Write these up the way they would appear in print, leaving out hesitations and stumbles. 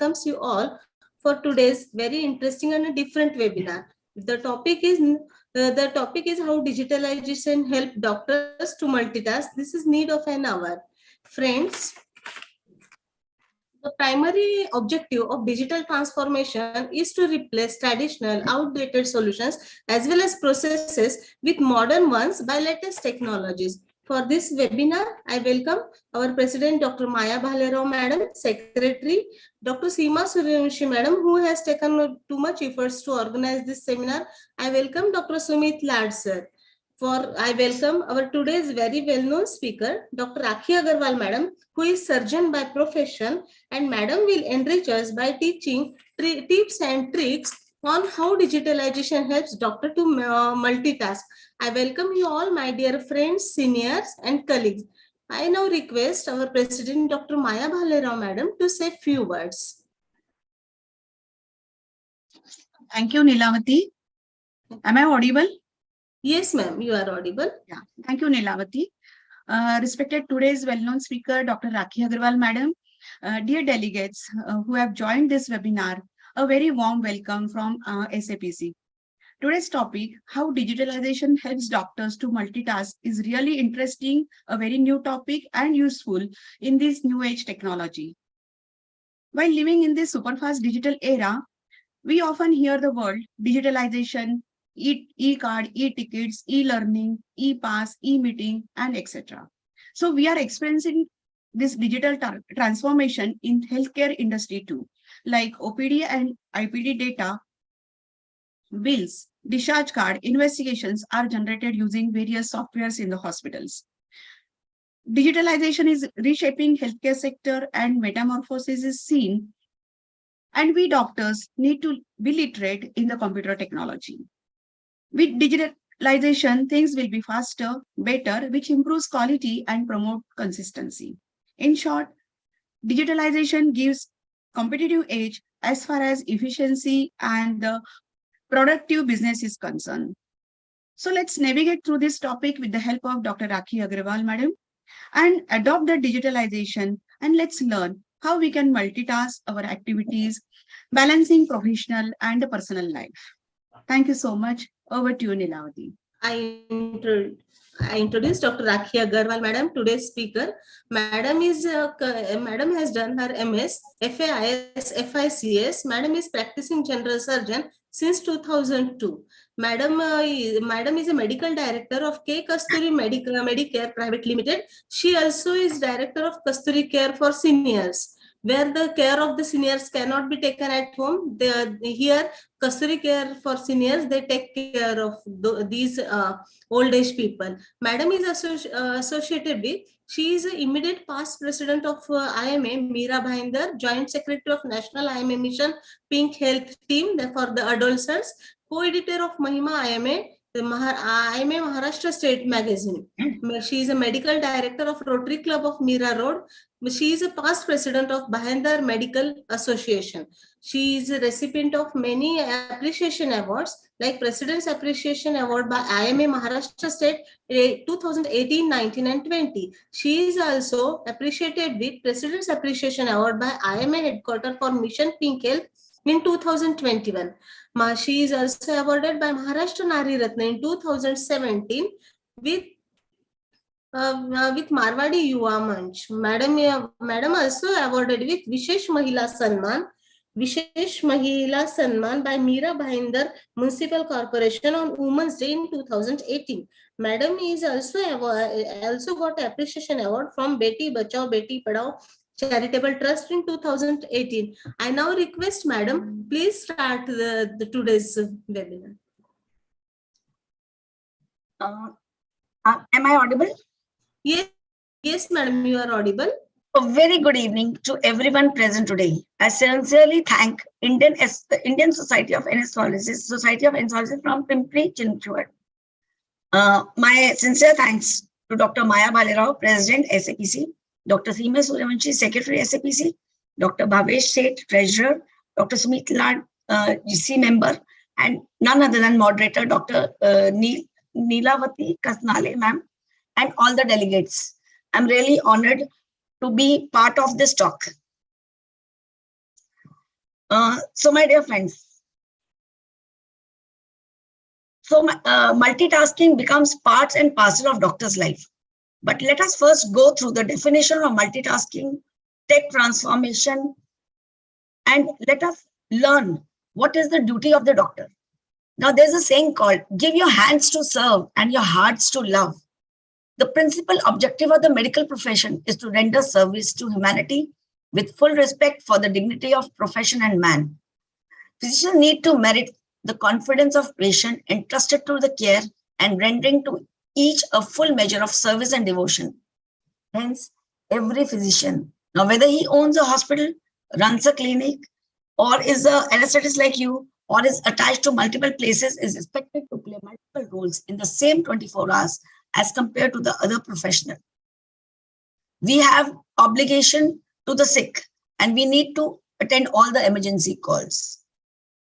welcomes you all for today's very interesting and a different webinar. The topic is how digitalization help doctors to multitask. This is need of an hour. Friends, the primary objective of digital transformation is to replace traditional outdated solutions as well as processes with modern ones by latest technologies. For this webinar, I welcome our President Dr. Maya Bhalerao Madam, Secretary Dr. Seema Suryavanshi Madam, who has taken too much efforts to organize this seminar. I welcome Dr. Sumit Lad Sir. I welcome our today's very well-known speaker, Dr. Rakhi Agarwal Madam, who is surgeon by profession, and Madam will enrich us by teaching tips and tricks on how digitalization helps doctor to multitask. I welcome you all, my dear friends, seniors, and colleagues. I now request our President, Dr. Maya Bhalerao Madam, to say few words. Thank you, Nilavati. Am I audible? Yes, ma'am, you are audible. Yeah, thank you, Nilavati. Respected today's well-known speaker, Dr. Rakhi Agarwal Madam, dear delegates who have joined this webinar, a very warm welcome from SAPC. Today's topic, how digitalization helps doctors to multitask, is really interesting, a very new topic and useful in this new age technology. While living in this super-fast digital era, we often hear the word digitalization, e-card, e-tickets, e-learning, e-pass, e-meeting, and etc. So we are experiencing this digital transformation in healthcare industry too, like OPD and IPD data, bills, discharge card, investigations are generated using various softwares in the hospitals. Digitalization is reshaping healthcare sector and metamorphosis is seen, and we doctors need to be literate in the computer technology. With digitalization, things will be faster, better, which improves quality and promote consistency. In short, digitalization gives competitive edge as far as efficiency and the productive business is concerned. So let's navigate through this topic with the help of Dr. Rakhi Agarwal Madam and adopt the digitalization, and let's learn how we can multitask our activities, balancing professional and the personal life. Thank you so much. Over to you, Nilavati. I introduce Dr. Rakhi Agarwal Madam, today's speaker. Madam has done her MS, FAIS, FICS. Madam is practicing general surgeon since 2002. Madam is a medical director of K. Kasturi Medicare Private Limited. She also is director of Kasturi Care for Seniors, where the care of the seniors cannot be taken at home. Here, Kasturi Care for Seniors, they take care of these old age people. Madam is associated with, she is the immediate past president of IMA, Meera Bhainder, joint secretary of National IMA Mission Pink Health Team for the adolescents, co-editor of Mahima IMA, the IMA Maharashtra State Magazine. She is a medical director of Rotary Club of Meera Road. She is a past president of Bhainder Medical Association. She is a recipient of many appreciation awards, like President's Appreciation Award by IMA Maharashtra State 2018, 19, and 20. She is also appreciated with President's Appreciation Award by IMA Headquarters for Mission Pink Health in 2021. She is also awarded by Maharashtra Nari Ratna in 2017 with Marwadi Yuva Manch. Madam also awarded with Vishesh Mahila Sanman by Meera Bhainder Municipal Corporation on Women's Day in 2018. Madam is also got appreciation award from Beti Bachao Beti Padhao Charitable Trust in 2018. I now request Madam, please start the today's webinar. Am I audible? Yes, Madam, you are audible. A very good evening to everyone present today. I sincerely thank the Indian Society of Anesthesiologists, from Pimpri Chinchwad. My sincere thanks to Dr. Maya Bhalerao, President SAPC, Dr. Seema Suryavanshi, Secretary SAPC, Dr. Bhavesh Seth, Treasurer, Dr. Sumit Lad, GC member, and none other than moderator, Dr. Nilavati Kasnale, ma'am, and all the delegates. I'm really honored to be part of this talk. So my dear friends, so multitasking becomes part and parcel of doctor's life. But let us first go through the definition of multitasking, tech transformation, and let us learn what is the duty of the doctor. Now, there's a saying called, give your hands to serve and your hearts to love. The principal objective of the medical profession is to render service to humanity with full respect for the dignity of profession and man. Physicians need to merit the confidence of patient entrusted to the care and rendering to each a full measure of service and devotion. Hence, every physician, now whether he owns a hospital, runs a clinic, or is an anesthetist like you, or is attached to multiple places, is expected to play multiple roles in the same 24 hours as compared to the other professional. We have obligation to the sick, and we need to attend all the emergency calls.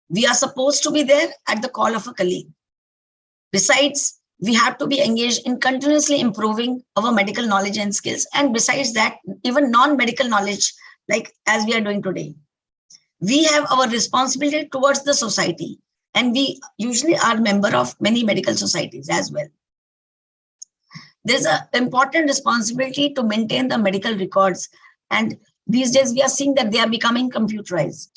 We are supposed to be there at the call of a colleague. Besides, we have to be engaged in continuously improving our medical knowledge and skills. And besides that, even non-medical knowledge, like as we are doing today. We have our responsibility towards the society, and we usually are member of many medical societies as well. There's an important responsibility to maintain the medical records. And these days we are seeing that they are becoming computerized.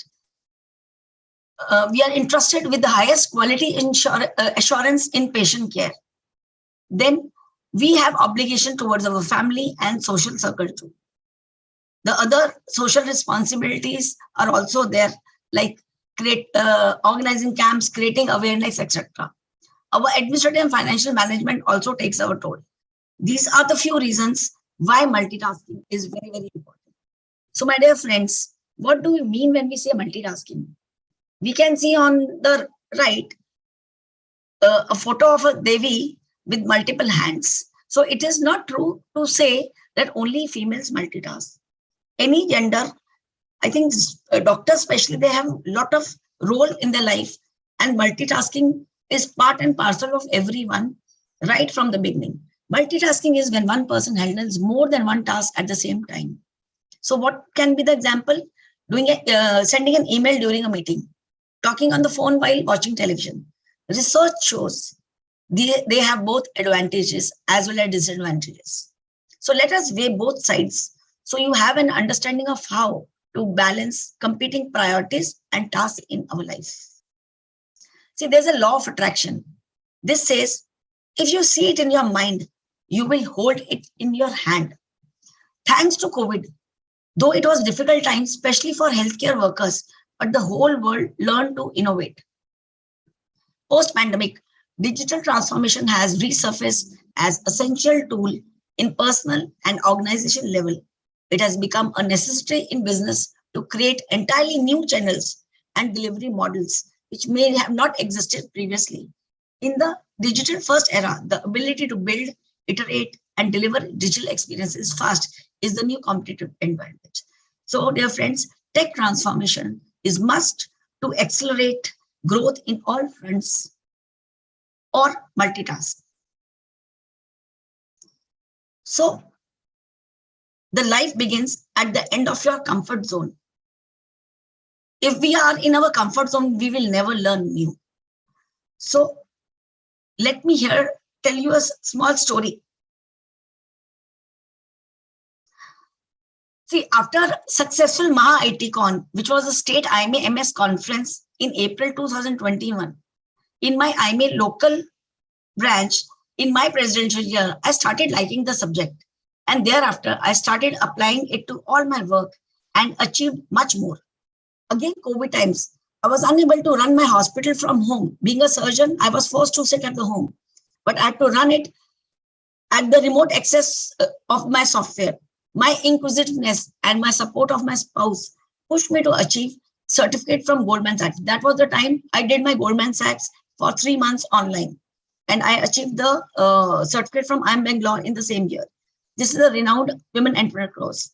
We are entrusted with the highest quality assurance in patient care. Then we have obligation towards our family and social circle too. The other social responsibilities are also there, like organizing camps, creating awareness, etc. Our administrative and financial management also takes our toll. These are the few reasons why multitasking is very, very important. So my dear friends, what do we mean when we say multitasking? We can see on the right a photo of a Devi with multiple hands. So it is not true to say that only females multitask. Any gender, I think doctors especially, they have a lot of role in their life, and multitasking is part and parcel of everyone right from the beginning. Multitasking is when one person handles more than one task at the same time. So what can be the example? Sending an email during a meeting, talking on the phone while watching television. Research shows they have both advantages as well as disadvantages. So let us weigh both sides so you have an understanding of how to balance competing priorities and tasks in our life. See, there's a law of attraction. This says, if you see it in your mind, you will hold it in your hand. Thanks to COVID, though it was difficult times, especially for healthcare workers, but the whole world learned to innovate. Post-pandemic, digital transformation has resurfaced as essential tool in personal and organization level. It has become a necessity in business to create entirely new channels and delivery models, which may have not existed previously. In the digital first era, the ability to build, iterate, and deliver digital experiences fast is the new competitive advantage. So, dear friends, tech transformation is must to accelerate growth in all fronts or multitask. So, the life begins at the end of your comfort zone. If we are in our comfort zone, we will never learn new. So, let me tell you a small story. See, after successful Maha ITCon, which was a state IMA MS conference in April 2021, in my IMA local branch, in my presidential year, I started liking the subject. And thereafter, I started applying it to all my work and achieved much more. Again, COVID times, I was unable to run my hospital from home. Being a surgeon, I was forced to sit at the home, but I had to run it at the remote access of my software. My inquisitiveness and my support of my spouse pushed me to achieve certificate from Goldman Sachs. That was the time I did my Goldman Sachs for 3 months online. And I achieved the certificate from IIM Bangalore in the same year. This is a renowned women entrepreneur course.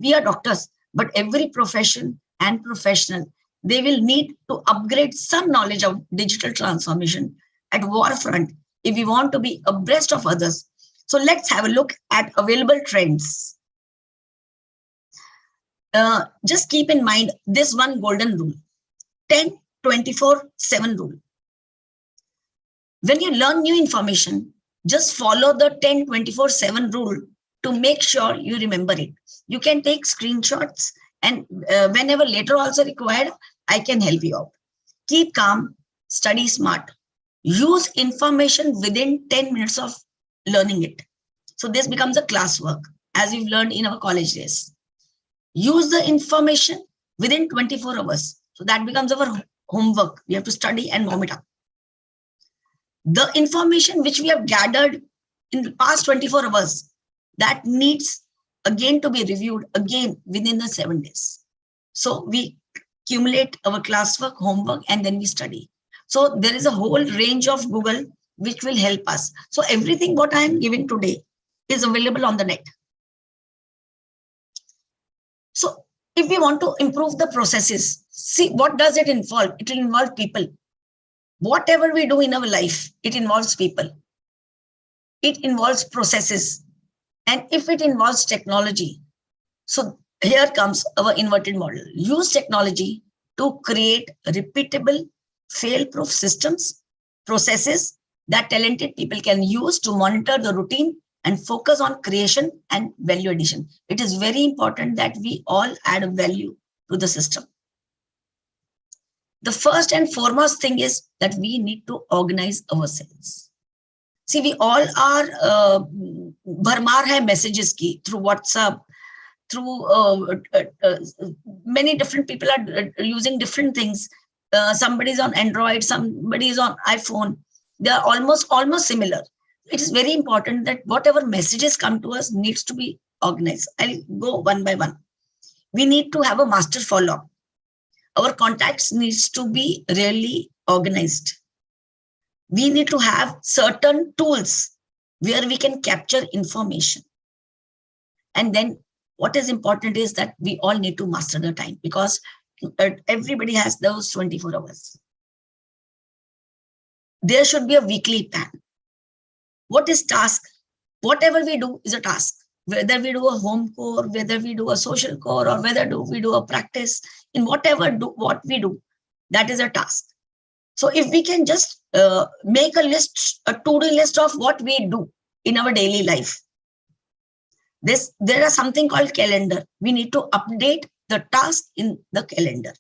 We are doctors, but every profession and professional, they will need to upgrade some knowledge of digital transformation at warfront if we want to be abreast of others. So let's have a look at available trends. just keep in mind this one golden rule, 10-24-7 rule. When you learn new information, just follow the 10-24-7 rule to make sure you remember it. You can take screenshots, and whenever later also required, I can help you out. Keep calm, study smart, use information within 10 minutes of learning it. So this becomes a classwork, as we've learned in our college days. Use the information within 24 hours. So that becomes our homework. We have to study and warm it up. The information which we have gathered in the past 24 hours, that needs again to be reviewed again within the 7 days. So we accumulate our classwork, homework, and then we study. So there is a whole range of Google which will help us. So everything what I am giving today is available on the net. So if we want to improve the processes, see, what does it involve? It will involve people. Whatever we do in our life, it involves people. It involves processes. And if it involves technology, so here comes our inverted model. Use technology to create repeatable, fail-proof systems, processes that talented people can use to monitor the routine and focus on creation and value addition. It is very important that we all add a value to the system. The first and foremost thing is that we need to organize ourselves. See, we all are bharmar hai messages ki through WhatsApp, through many different people are using different things. Somebody's on Android, somebody is on iPhone. They are almost similar. It is very important that whatever messages come to us needs to be organized. I'll go one by one. We need to have a master follow-up. Our contacts needs to be really organized. We need to have certain tools where we can capture information. And then what is important is that we all need to master the time, because everybody has those 24 hours. There should be a weekly plan. What is task? Whatever we do is a task. Whether we do a home core, whether we do a social core, or whether we do a practice, in what we do, that is a task. So if we can just make a list, a to-do list of what we do in our daily life. There is something called calendar. We need to update the task in the calendar.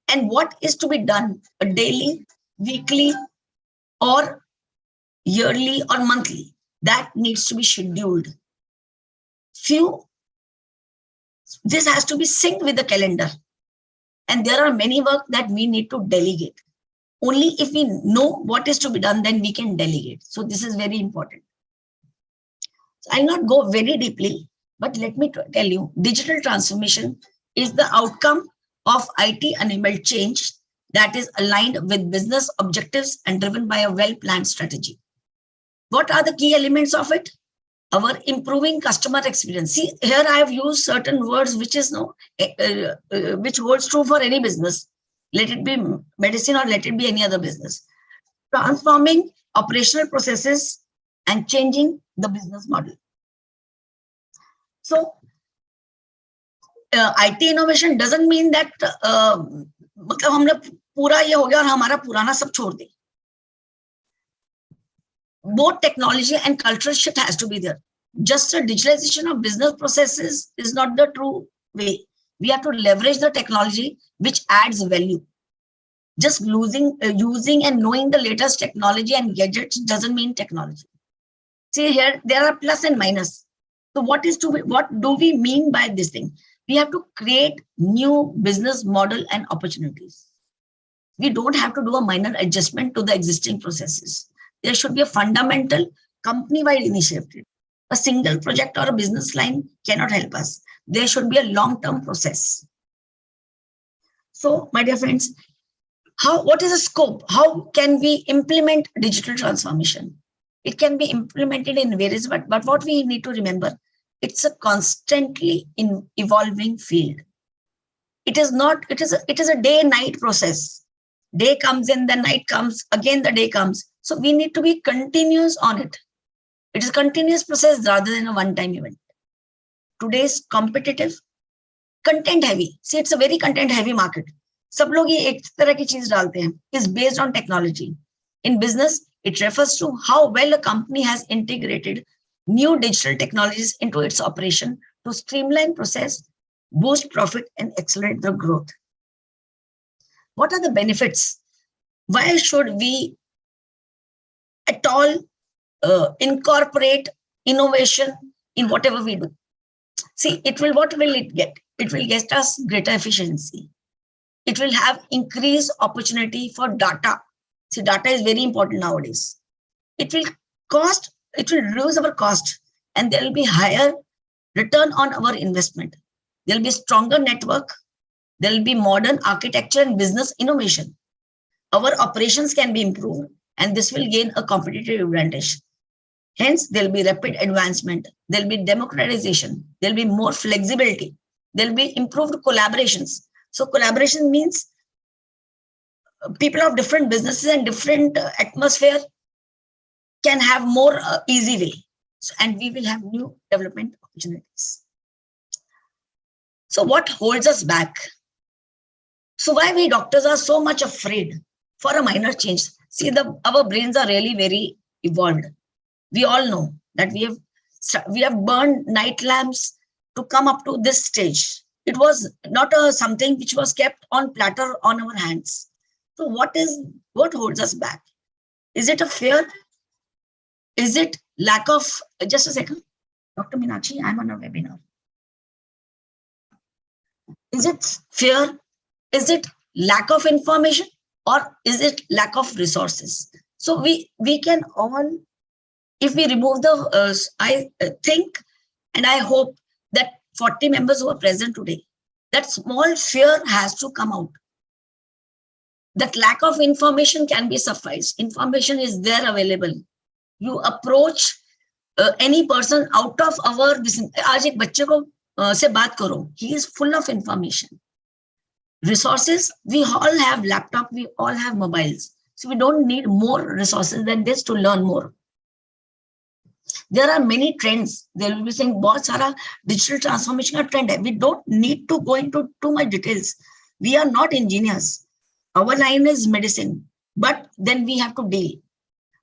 And what is to be done daily, weekly, or yearly or monthly, that needs to be scheduled. This has to be synced with the calendar. And there are many work that we need to delegate. Only if we know what is to be done, then we can delegate. So this is very important. So I'll not go very deeply, but let me tell you, digital transformation is the outcome of IT-enabled change that is aligned with business objectives and driven by a well-planned strategy. What are the key elements of it? Our improving customer experience. See, here I have used certain words which is which holds true for any business. Let it be medicine or let it be any other business. Transforming operational processes and changing the business model. So, IT innovation doesn't mean that मतलब हमने पूरा ये हो गया और हमारा पुराना सब छोड़ दे. Both technology and cultural shift has to be there. Just a digitalization of business processes is not the true way. We have to leverage the technology which adds value. Just using and knowing the latest technology and gadgets doesn't mean technology. See, here there are plus and minus. So what do we mean by this thing? We have to create new business model and opportunities. We don't have to do a minor adjustment to the existing processes. There should be a fundamental company-wide initiative. A single project or a business line cannot help us. There should be a long-term process. So, my dear friends, what is the scope? How can we implement digital transformation? It can be implemented in various, but what we need to remember, it's a constantly evolving field. It is a day-night process. Day comes in, the night comes, again the day comes. So we need to be continuous on it. It is a continuous process rather than a one-time event. Today's competitive Content heavy. See, it's a very content heavy market. सब लोग ये एक तरह की चीज डालते हैं. Is based on technology. In business, it refers to how well a company has integrated new digital technologies into its operation to streamline process, boost profit, and accelerate the growth. What are the benefits? Why should we at all incorporate innovation in whatever we do? See, what will it get? It will get us greater efficiency. It will have increased opportunity for data. See, data is very important nowadays. It will reduce our cost, and there will be higher return on our investment. There will be stronger network. There will be modern architecture and business innovation. Our operations can be improved, and this will gain a competitive advantage. Hence, there will be rapid advancement. There will be democratization. There will be more flexibility. There will be improved collaborations. So collaboration means people of different businesses and different atmosphere can have more easy way. So, and we will have new development opportunities. So what holds us back? So why we doctors are so much afraid for a minor change? See, our brains are really very evolved. We all know that we have burned night lamps to come up to this stage. It was not something which was kept on platter on our hands. So what holds us back? Is it a fear? Is it lack of, just a second, Dr. Meenakshi, I'm on a webinar. Is it fear? Is it lack of information? Or is it lack of resources? So we can all, if we remove the, I think and I hope that 40 members who are present today, that small fear has to come out. That lack of information can be sufficed. Information is there available. You approach any person out of our, आज एक बच्चे को से बात करो, he is full of information. Resources, we all have laptop, we all have mobiles. So we don't need more resources than this to learn more. There are many trends. They will be saying, बहुत सारा digital transformation का trend है. We don't need to go into too much details. We are not engineers. Our line is medicine, but then we have to deal.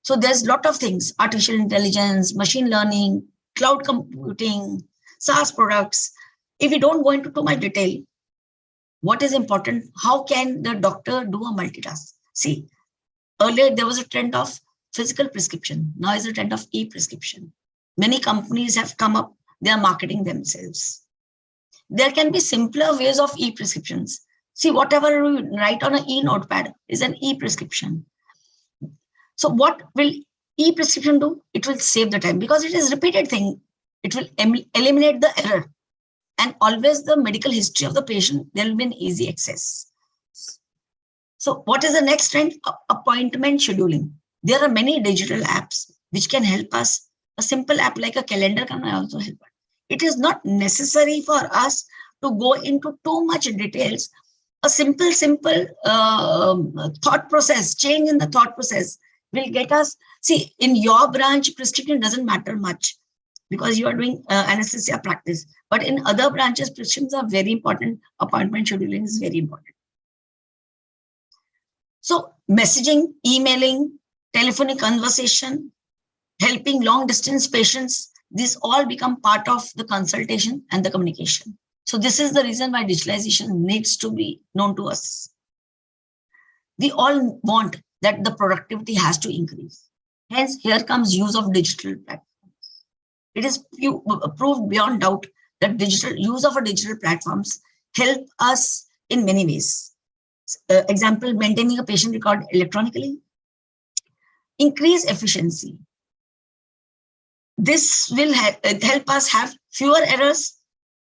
So there's a lot of things, artificial intelligence, machine learning, cloud computing, SaaS products. If we don't go into too much detail, what is important? How can the doctor do a multitask? See, earlier there was a trend of physical prescription. Now is a trend of e-prescription. Many companies have come up, they are marketing themselves. There can be simpler ways of e-prescriptions. See, whatever you write on an e-notepad is an e-prescription. So what will e-prescription do? It will save the time because it is repeated thing. It will eliminate the error. And always the medical history of the patient, there will be an easy access. So what is the next trend? Appointment scheduling. There are many digital apps which can help us. A simple app like a calendar can also help. It is not necessary for us to go into too much details. A simple thought process, change in the thought process will get us. See, in your branch, prescription doesn't matter much because you are doing anesthesia practice. But in other branches, prescriptions are very important. Appointment scheduling is very important. So messaging, emailing, telephonic conversation, helping long distance patients, these all become part of the consultation and the communication. So this is the reason why digitalization needs to be known to us. We all want that the productivity has to increase. Hence, here comes use of digital platforms. It is proved beyond doubt that use of digital platforms help us in many ways. Example, maintaining a patient record electronically, increase efficiency. This will help us have fewer errors,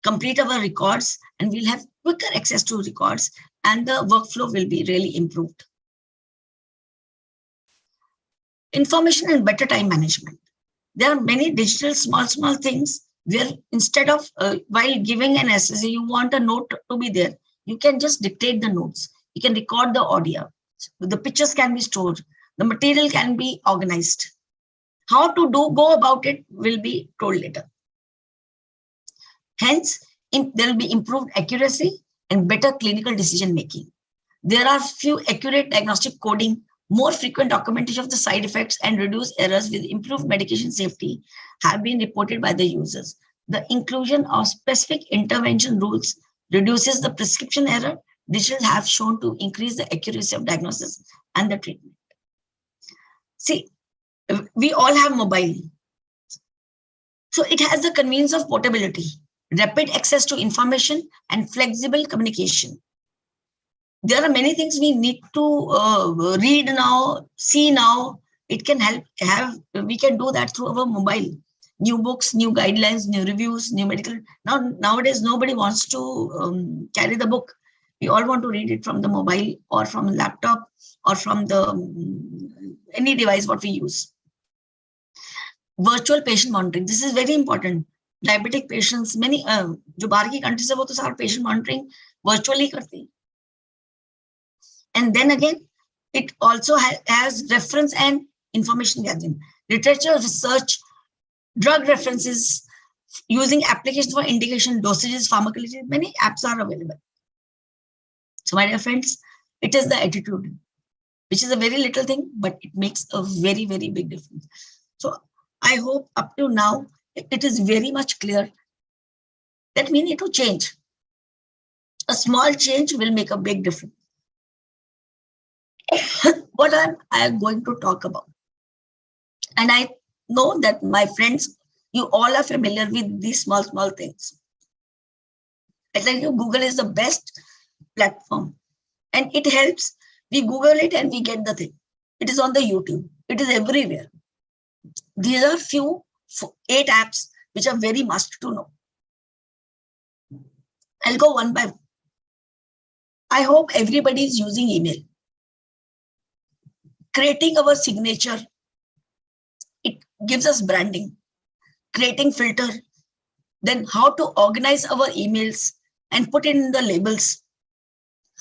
complete our records, and we'll have quicker access to records, and the workflow will be really improved. Information and better time management. There are many digital small things where instead of while giving an essay, you want a note to be there. You can just dictate the notes. You can record the audio. The pictures can be stored. The material can be organized. How to go about it will be told later. Hence, There will be improved accuracy and better clinical decision making. There are few accurate diagnostic coding, more frequent documentation of the side effects, and reduced errors with improved medication safety have been reported by the users. The inclusion of specific intervention rules reduces the prescription error. Digital have shown to increase the accuracy of diagnosis and the treatment. See, we all have mobile. So it has the convenience of portability, rapid access to information, and flexible communication. There are many things we need to read now, see now. It can help we can do that through our mobile. New books, new guidelines, new reviews, new medical. Nowadays, nobody wants to carry the book. We all want to read it from the mobile or from a laptop or from the any device what we use. Virtual patient monitoring. This is very important. Diabetic patients, many जो बाहर की countries है वो तो सारा patient monitoring virtually करते हैं. And then again, it also has reference and information gathering, literature research, drug references, using applications for indication, dosages, pharmacology. Many apps are available. So my dear friends, it is the attitude, which is a very little thing, but it makes a very, very big difference. So I hope up to now, it is very much clear that we need to change. A small change will make a big difference. What I am going to talk about. And I know that my friends, you all are familiar with these small things. I tell you, Google is the best platform and it helps. We Google it and we get the thing. It is on the YouTube. It is everywhere. These are 8 apps which are very must to know. I'll go one by one. I hope everybody is using email. Creating our signature, it gives us branding. Creating filter, then how to organize our emails and put in the labels.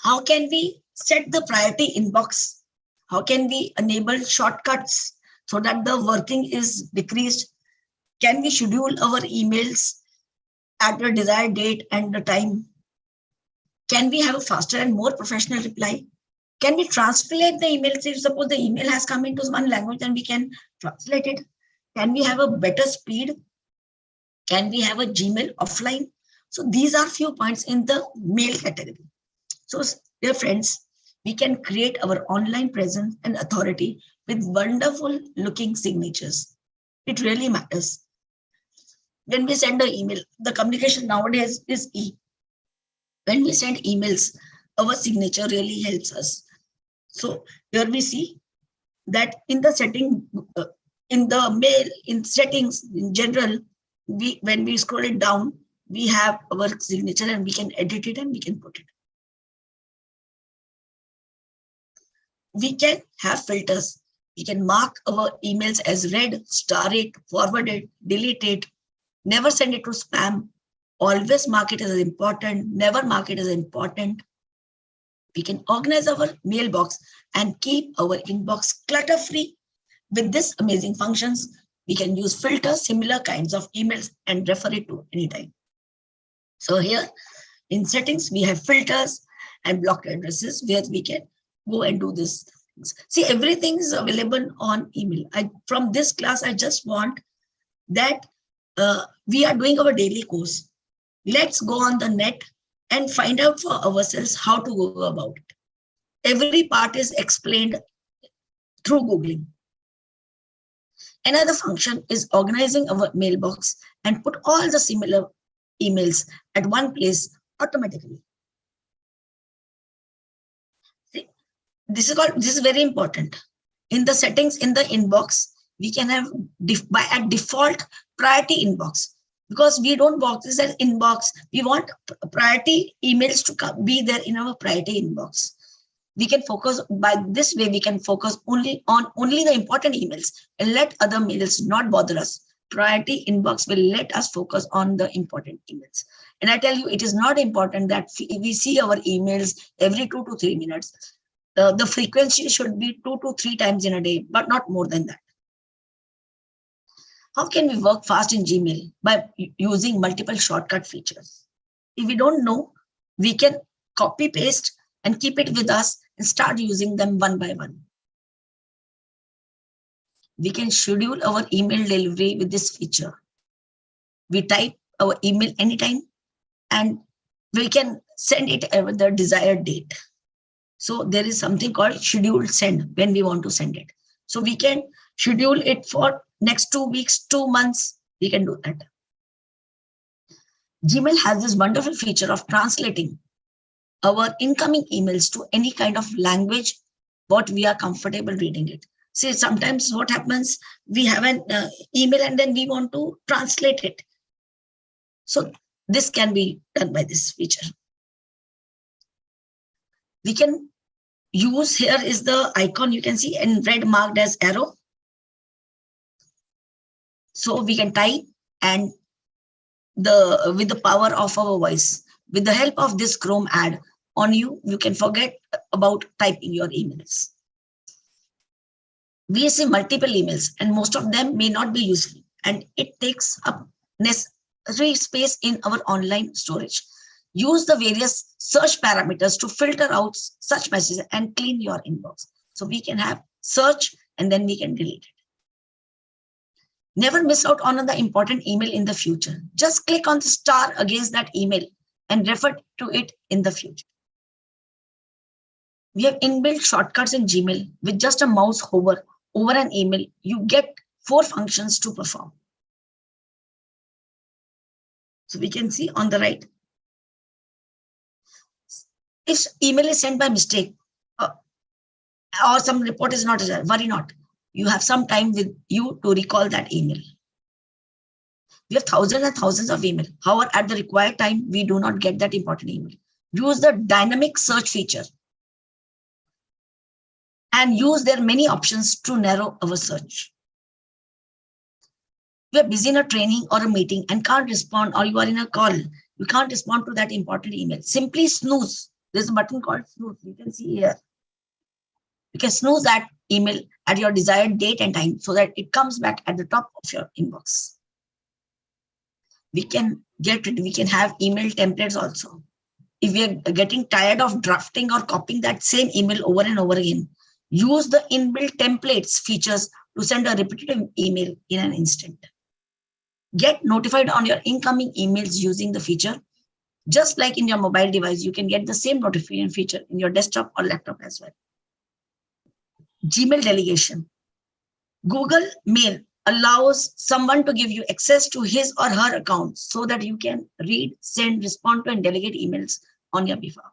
How can we set the priority inbox? How can we enable shortcuts so that the working is decreased? Can we schedule our emails at the desired date and the time? Can we have a faster and more professional reply? Can we translate the email? If suppose the email has come into one language, then we can translate it. Can we have a better speed? Can we have a Gmail offline? So these are few points in the mail category. So dear friends, we can create our online presence and authority with wonderful looking signatures. It really matters. When we send an email, the communication nowadays is E. When we send emails, our signature really helps us. So here we see that in the setting, in the mail, in settings in general, when we scroll it down, we have our signature and we can edit it and we can put it. We can have filters. We can mark our emails as read, star it, forward it, delete it, never send it to spam, always mark it as important, never mark it as important. We can organize our mailbox and keep our inbox clutter-free. With this amazing functions, we can use filters, similar kinds of emails and refer it to anytime. So here in settings, we have filters and blocked addresses where we can go and do this. See, everything is available on email. From this class, I just want that we are doing our daily course. Let's go on the net and find out for ourselves how to go about it. Every part is explained through Googling. Another function is organizing our mailbox and put all the similar emails at one place automatically. See, this is very important. In the settings in the inbox, we can have by a default priority inbox. Because we don't box this as inbox, we want priority emails to be there in our priority inbox. We can focus by this way, we can focus only on the important emails and let other mails not bother us. Priority inbox will let us focus on the important emails. And I tell you, it is not important that we see our emails every 2 to 3 minutes. The frequency should be 2 to 3 times in a day, but not more than that. How can we work fast in Gmail? By using multiple shortcut features. If we don't know, we can copy paste and keep it with us and start using them one by one. We can schedule our email delivery with this feature. We type our email anytime and we can send it at the desired date. So there is something called scheduled send when we want to send it. So we can schedule it for next 2 weeks, 2 months, we can do that. Gmail has this wonderful feature of translating our incoming emails to any kind of language, what we are comfortable reading it. See, sometimes what happens, we have an email and then we want to translate it. So this can be done by this feature. We can use, here is the icon you can see in red marked as arrow. So we can type and with the power of our voice, with the help of this Chrome ad on you, you can forget about typing your emails. We see multiple emails and most of them may not be useful and it takes up necessary space in our online storage. Use the various search parameters to filter out such messages and clean your inbox. So we can have search and then we can delete it. Never miss out on the important email in the future. Just click on the star against that email and refer to it in the future. We have inbuilt shortcuts in Gmail. With just a mouse hover over an email, you get 4 functions to perform. So we can see on the right. If email is sent by mistake or some report is not, worry not. You have some time with you to recall that email. We have thousands and thousands of email. However, at the required time, we do not get that important email. Use the dynamic search feature and use their many options to narrow our search. You are busy in a training or a meeting and can't respond, or you are in a call, you can't respond to that important email. Simply snooze. There's a button called snooze. You can see here. You can snooze that email at your desired date and time so that it comes back at the top of your inbox. We can have email templates also. If we are getting tired of drafting or copying that same email over and over again, use the inbuilt templates features to send a repetitive email in an instant. Get notified on your incoming emails using the feature. Just like in your mobile device, you can get the same notification feature in your desktop or laptop as well. Gmail delegation. Google Mail allows someone to give you access to his or her account so that you can read, send, respond to, and delegate emails on your behalf.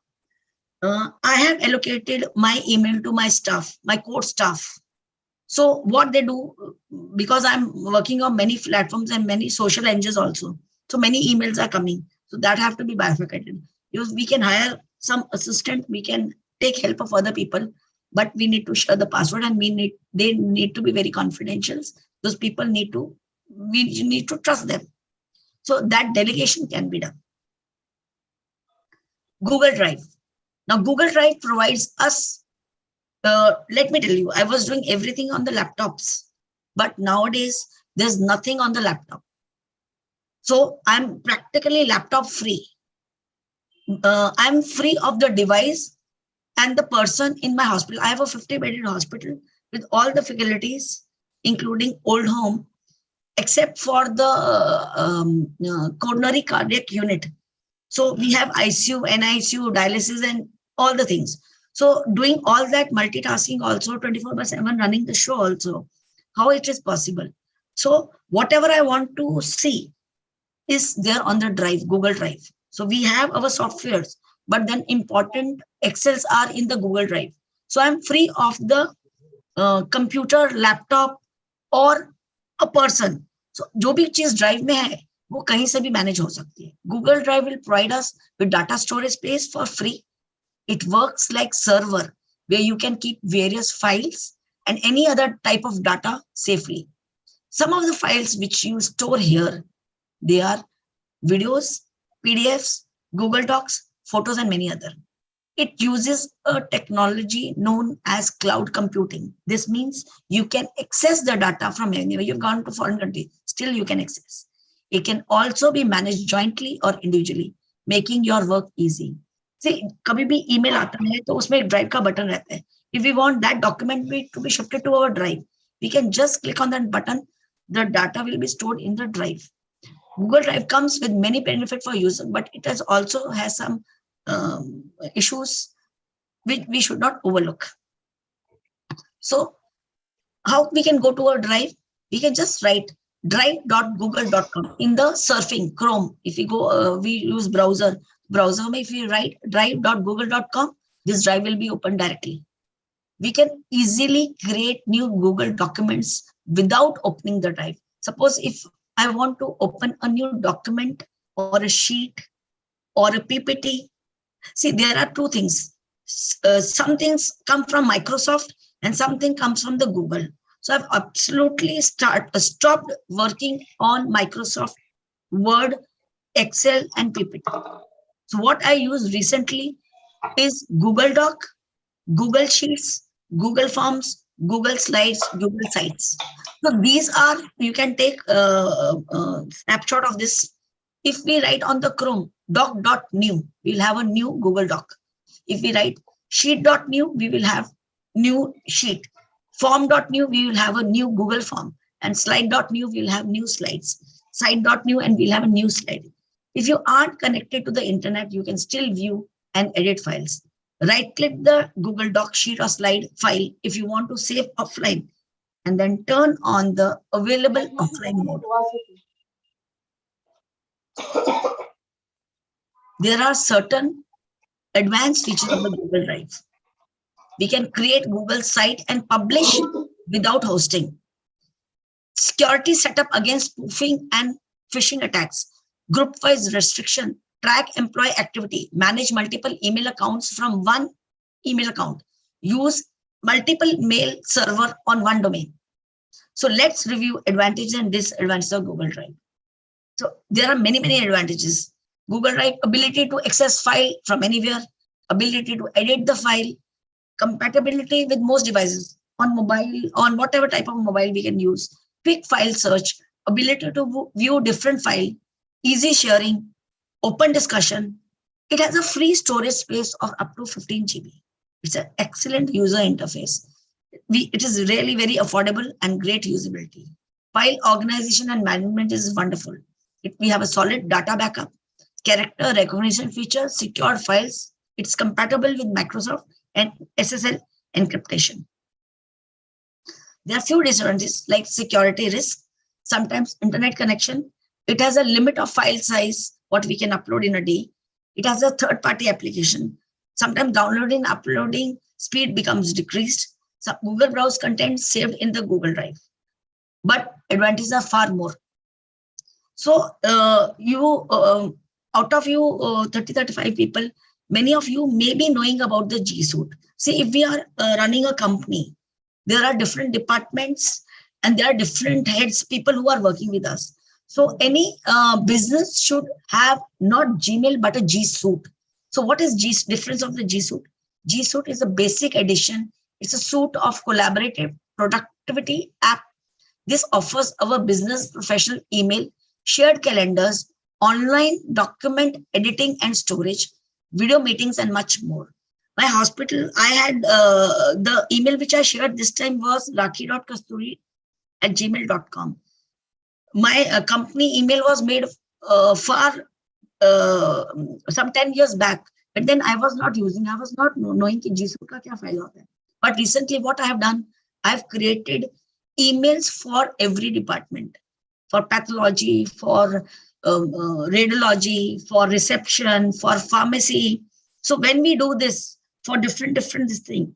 I have allocated my email to my staff, my core staff. So what they do, because I'm working on many platforms and many social engines also, so many emails are coming. So that have to be bifurcated. Because we can hire some assistant, we can take help of other people, but we need to share the password and they need to be very confidential. Those people we need to trust them. So that delegation can be done. Google Drive. Now Google Drive provides us, let me tell you, I was doing everything on the laptops, but nowadays there's nothing on the laptop. So I'm practically laptop free. I'm free of the device and the person in my hospital. I have a 50-bedded hospital with all the facilities, including old home, except for the coronary cardiac unit. So we have ICU, NICU, dialysis, and all the things. So doing all that multitasking also 24/7, running the show also, how it is possible. So whatever I want to see is there on the drive, Google Drive. So we have our softwares, but then important Excels are in the Google Drive. So I'm free of the computer, laptop, or a person. So जो भी चीज drive में है वो कहीं से भी manage हो सकती है. Google Drive will provide us with data storage space for free. It works like server where you can keep various files and any other type of data safely. Some of the files which you store here, they are videos, PDFs, Google Docs, photos, and many other. It uses a technology known as cloud computing. This means you can access the data from anywhere. You've gone to foreign country, still you can access. It can also be managed jointly or individually. making your work easy. See, कभी भी email आता है तो उसमें एक drive का button रहता है. If we want that document to be shifted to our drive, we can just click on that button. The data will be stored in the drive. Google Drive comes with many benefits for user, but it also has some issues which we should not overlook. So how we can go to our drive? We can just write drive.google.com in the surfing Chrome. If we go, we use browser. If we write drive.google.com, this drive will be opened directly. We can easily create new Google documents without opening the drive. Suppose if I want to open a new document or a sheet or a PPT, see, there are two things. Some things come from Microsoft and something comes from the Google. So I've absolutely stopped working on Microsoft Word, Excel, and PPT. So what I use recently is Google Doc, Google Sheets, Google Forms, Google Slides, Google Sites. So these are, you can take a snapshot of this. If we write on the Chrome, doc.new, we'll have a new Google Doc. If we write sheet.new, we will have new sheet. Form.new, we will have a new Google form. And slide.new, we'll have new slides. Site.new, and we'll have a new slide. If you aren't connected to the internet, you can still view and edit files. Right-click the Google Doc sheet or slide file if you want to save offline, and then turn on the available offline mode. There are certain advanced features of the Google Drive. We can create Google site and publish without hosting. Security setup against spoofing and phishing attacks. Group-wise restriction. Track employee activity. Manage multiple email accounts from one email account. Use multiple mail server on one domain. So let's review advantages and disadvantages of Google Drive. So there are many advantages. Google Drive, ability to access file from anywhere, ability to edit the file, compatibility with most devices on mobile, on whatever type of mobile we can use, quick file search, ability to view different file, easy sharing, open discussion. It has a free storage space of up to 15 GB. It's an excellent user interface. It is really very affordable and great usability. File organization and management is wonderful. We have a solid data backup, character recognition feature, secure files. It's compatible with Microsoft and SSL encryption. There are few disadvantages like security risk, sometimes internet connection. It has a limit of file size, what we can upload in a day. It has a third-party application. Sometimes downloading, uploading speed becomes decreased. So Google Browse content saved in the Google Drive. But advantages are far more. So out of you 30-35 people, many of you may be knowing about the G Suite. See, if we are running a company, there are different departments and there are different heads, people who are working with us. So any business should have not Gmail, but a G Suite. So what is difference of the G Suite? G Suite is a basic addition. It's a suite of collaborative productivity app. This offers our business professional email, shared calendars, online document editing and storage, video meetings, and much more. My hospital, I had the email which I shared this time was rakhi.kasturi@gmail.com. My company email was made some 10 years back, but then I was not knowing ki G Suite ka kya file hota hai. But recently what I have done, I've created emails for every department, for pathology, for radiology, for reception, for pharmacy. So when we do this for different this thing,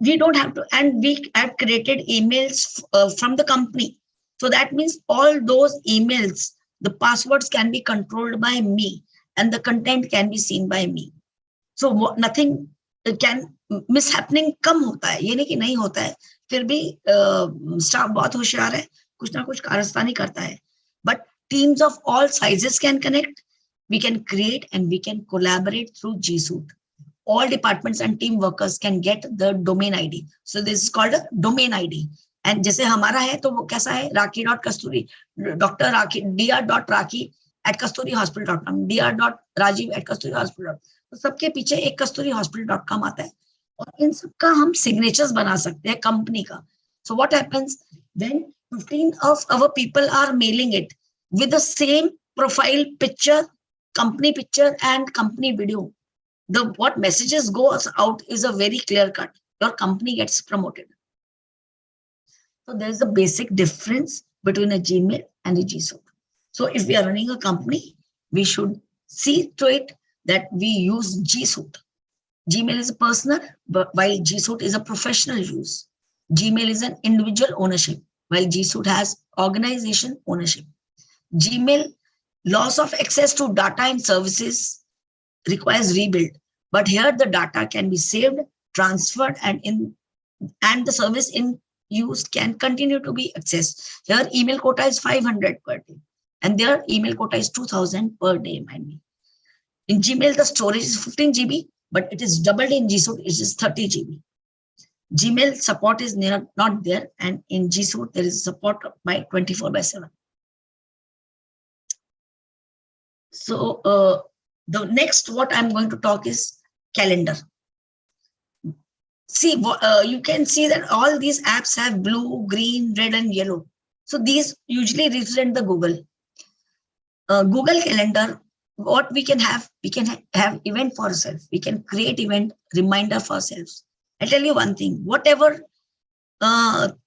we don't have to, and have created emails from the company. So that means all those emails, the passwords can be controlled by me and the content can be seen by me. So nothing can mishappening कम होता है, ये नहीं कि नहीं होता है, फिर भी स्टाफ बहुत होशियार है, कुछ ना कुछ कारस्तानी करता है. But teams of all sizes can connect. We can create and we can collaborate through G Suite. All departments and team workers can get the domain ID. So this is called a domain ID. And जैसे हमारा है तो वो कैसा है, Rakhi.Kasturi, Dr. Rakhi, dr.Rakhi kasturihospital.com, dr.rajiv@kasturihospital.com. तो सबके पीछे एक kasturihospital.com आता है और इन सबका हम signatures बना सकते हैं कंपनी का. So what happens when 15 of our people are mailing it with the same profile picture, company picture and company video? What messages goes out is a very clear cut. Your company gets promoted. So there's a basic difference between a Gmail and a G Suite. So if we are running a company, we should see to it that we use G Suite. Gmail is a personal, but while G Suite is a professional use. Gmail is an individual ownership, while G Suite has organization ownership. Gmail loss of access to data and services requires rebuild, but here the data can be saved, transferred, and the service in use can continue to be accessed. Here email quota is 500 per day, and their email quota is 2000 per day. Mind me. In Gmail, the storage is 15 GB, but it is doubled in G Suite, it is 30 GB. Gmail support is not there, and in G Suite there is support by 24/7. So the next what I'm going to talk is calendar. See, you can see that all these apps have blue, green, red, and yellow. So these usually represent the Google. Google Calendar, what we can have event for ourselves. We can create event reminder for ourselves. I'll tell you one thing, whatever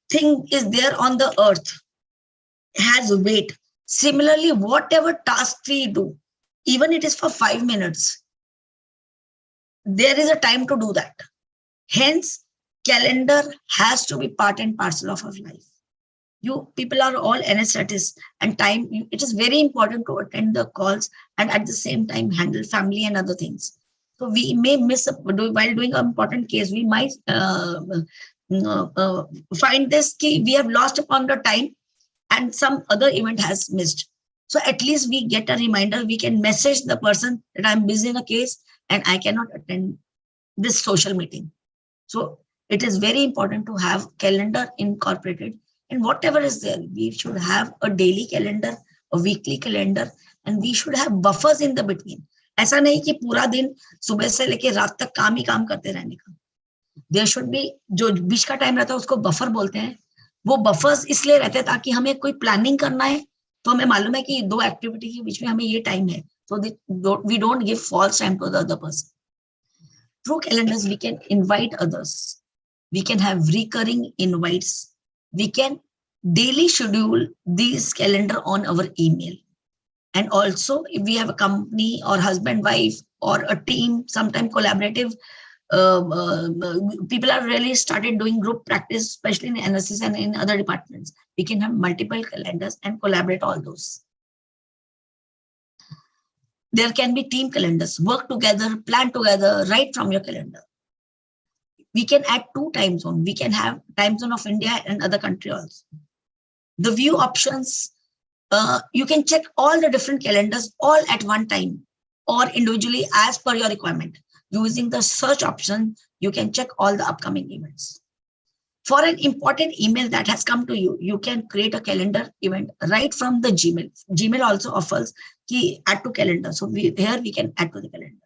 thing is there on the earth has weight. Similarly, whatever task we do, even it is for 5 minutes, there is a time to do that. Hence, calendar has to be part and parcel of our life. You people are all anesthetists, and time, it is very important to attend the calls and at the same time handle family and other things. So we may miss while doing an important case, we might find this key, we have lost upon the time and some other event has missed. So at least we get a reminder, we can message the person that I'm busy in a case and I cannot attend this social meeting. So it is very important to have calendar incorporated, and whatever is there, we should have a daily calendar, a weekly calendar, and we should have buffers in the between. ऐसा नहीं कि पूरा दिन सुबह से लेके रात तक काम ही काम करते रहने का. There should be, जो बीच का टाइम रहता है उसको बफर बोलते हैं. वो बफर्स इसलिए रहते हैं ताकि हमें कोई प्लानिंग करना है तो हमें मालूम है कि दो एक्टिविटी के बीच में हमें ये टाइम है. So we don't give false time to the other person. Through calendars, we can invite others. We can have recurring invites. We can daily schedule these calendar on our email. And also, if we have a company or husband, wife, or a team, sometimes collaborative, people are really started doing group practice, especially in NSS and in other departments. We can have multiple calendars and collaborate all those. There can be team calendars, work together, plan together, right from your calendar. We can add 2 time zones. We can have time zone of India and other country also. The view options, you can check all the different calendars all at one time or individually as per your requirement. Using the search option, you can check all the upcoming events. For an important email that has come to you, you can create a calendar event right from the Gmail. Gmail also offers key add to calendar. So here we can add to the calendar.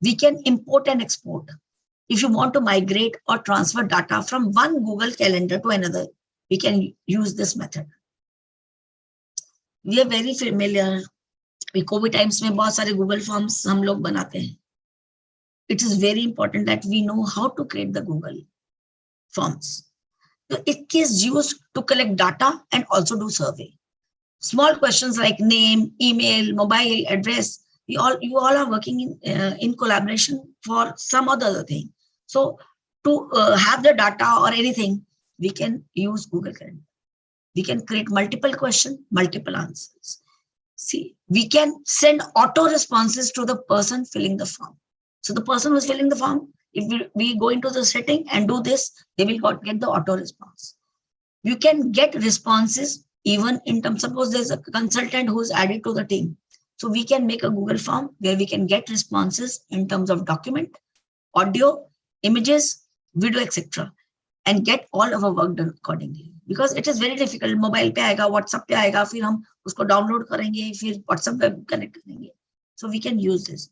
We can import and export. If you want to migrate or transfer data from one Google Calendar to another, we can use this method. We are very familiar. COVID times में बहुत सारे Google Forms हम लोग बनाते हैं. It is very important that we know how to create the Google Forms. So it is used to collect data and also do survey. Small questions like name, email, mobile address. You all are working in collaboration for some other thing. So to have the data or anything, we can use Google Calendar. We can create multiple questions, multiple answers. See, we can send auto responses to the person filling the form. So the person who's filling the form, if we go into the setting and do this, they will get the auto response. You can get responses even in terms, suppose there's a consultant who's added to the team. So we can make a Google form where we can get responses in terms of document, audio, images, video, etc. and get all of our work done accordingly. Because it is very difficult. Mobile पे आएगा, WhatsApp पे आएगा, फिर हम उसको download करेंगे, फिर WhatsApp पे कनेक्ट करेंगे. So we can use this.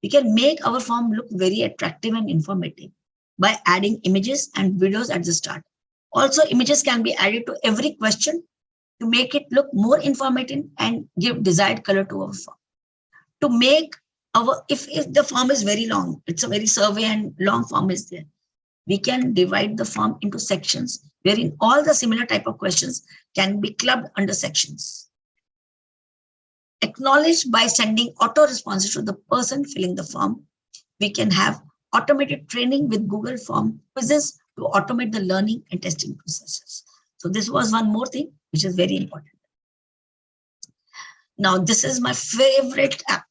We can make our form look very attractive and informative by adding images and videos at the start. Also, images can be added to every question to make it look more informative and give desired color to our form. To make our, if the form is very long, it's a very survey and long form is there, we can divide the form into sections wherein all the similar type of questions can be clubbed under sections. Acknowledged by sending auto responses to the person filling the form. We can have automated training with Google Form quizzes to automate the learning and testing processes. So this was one more thing which is very important. Now this is my favorite app.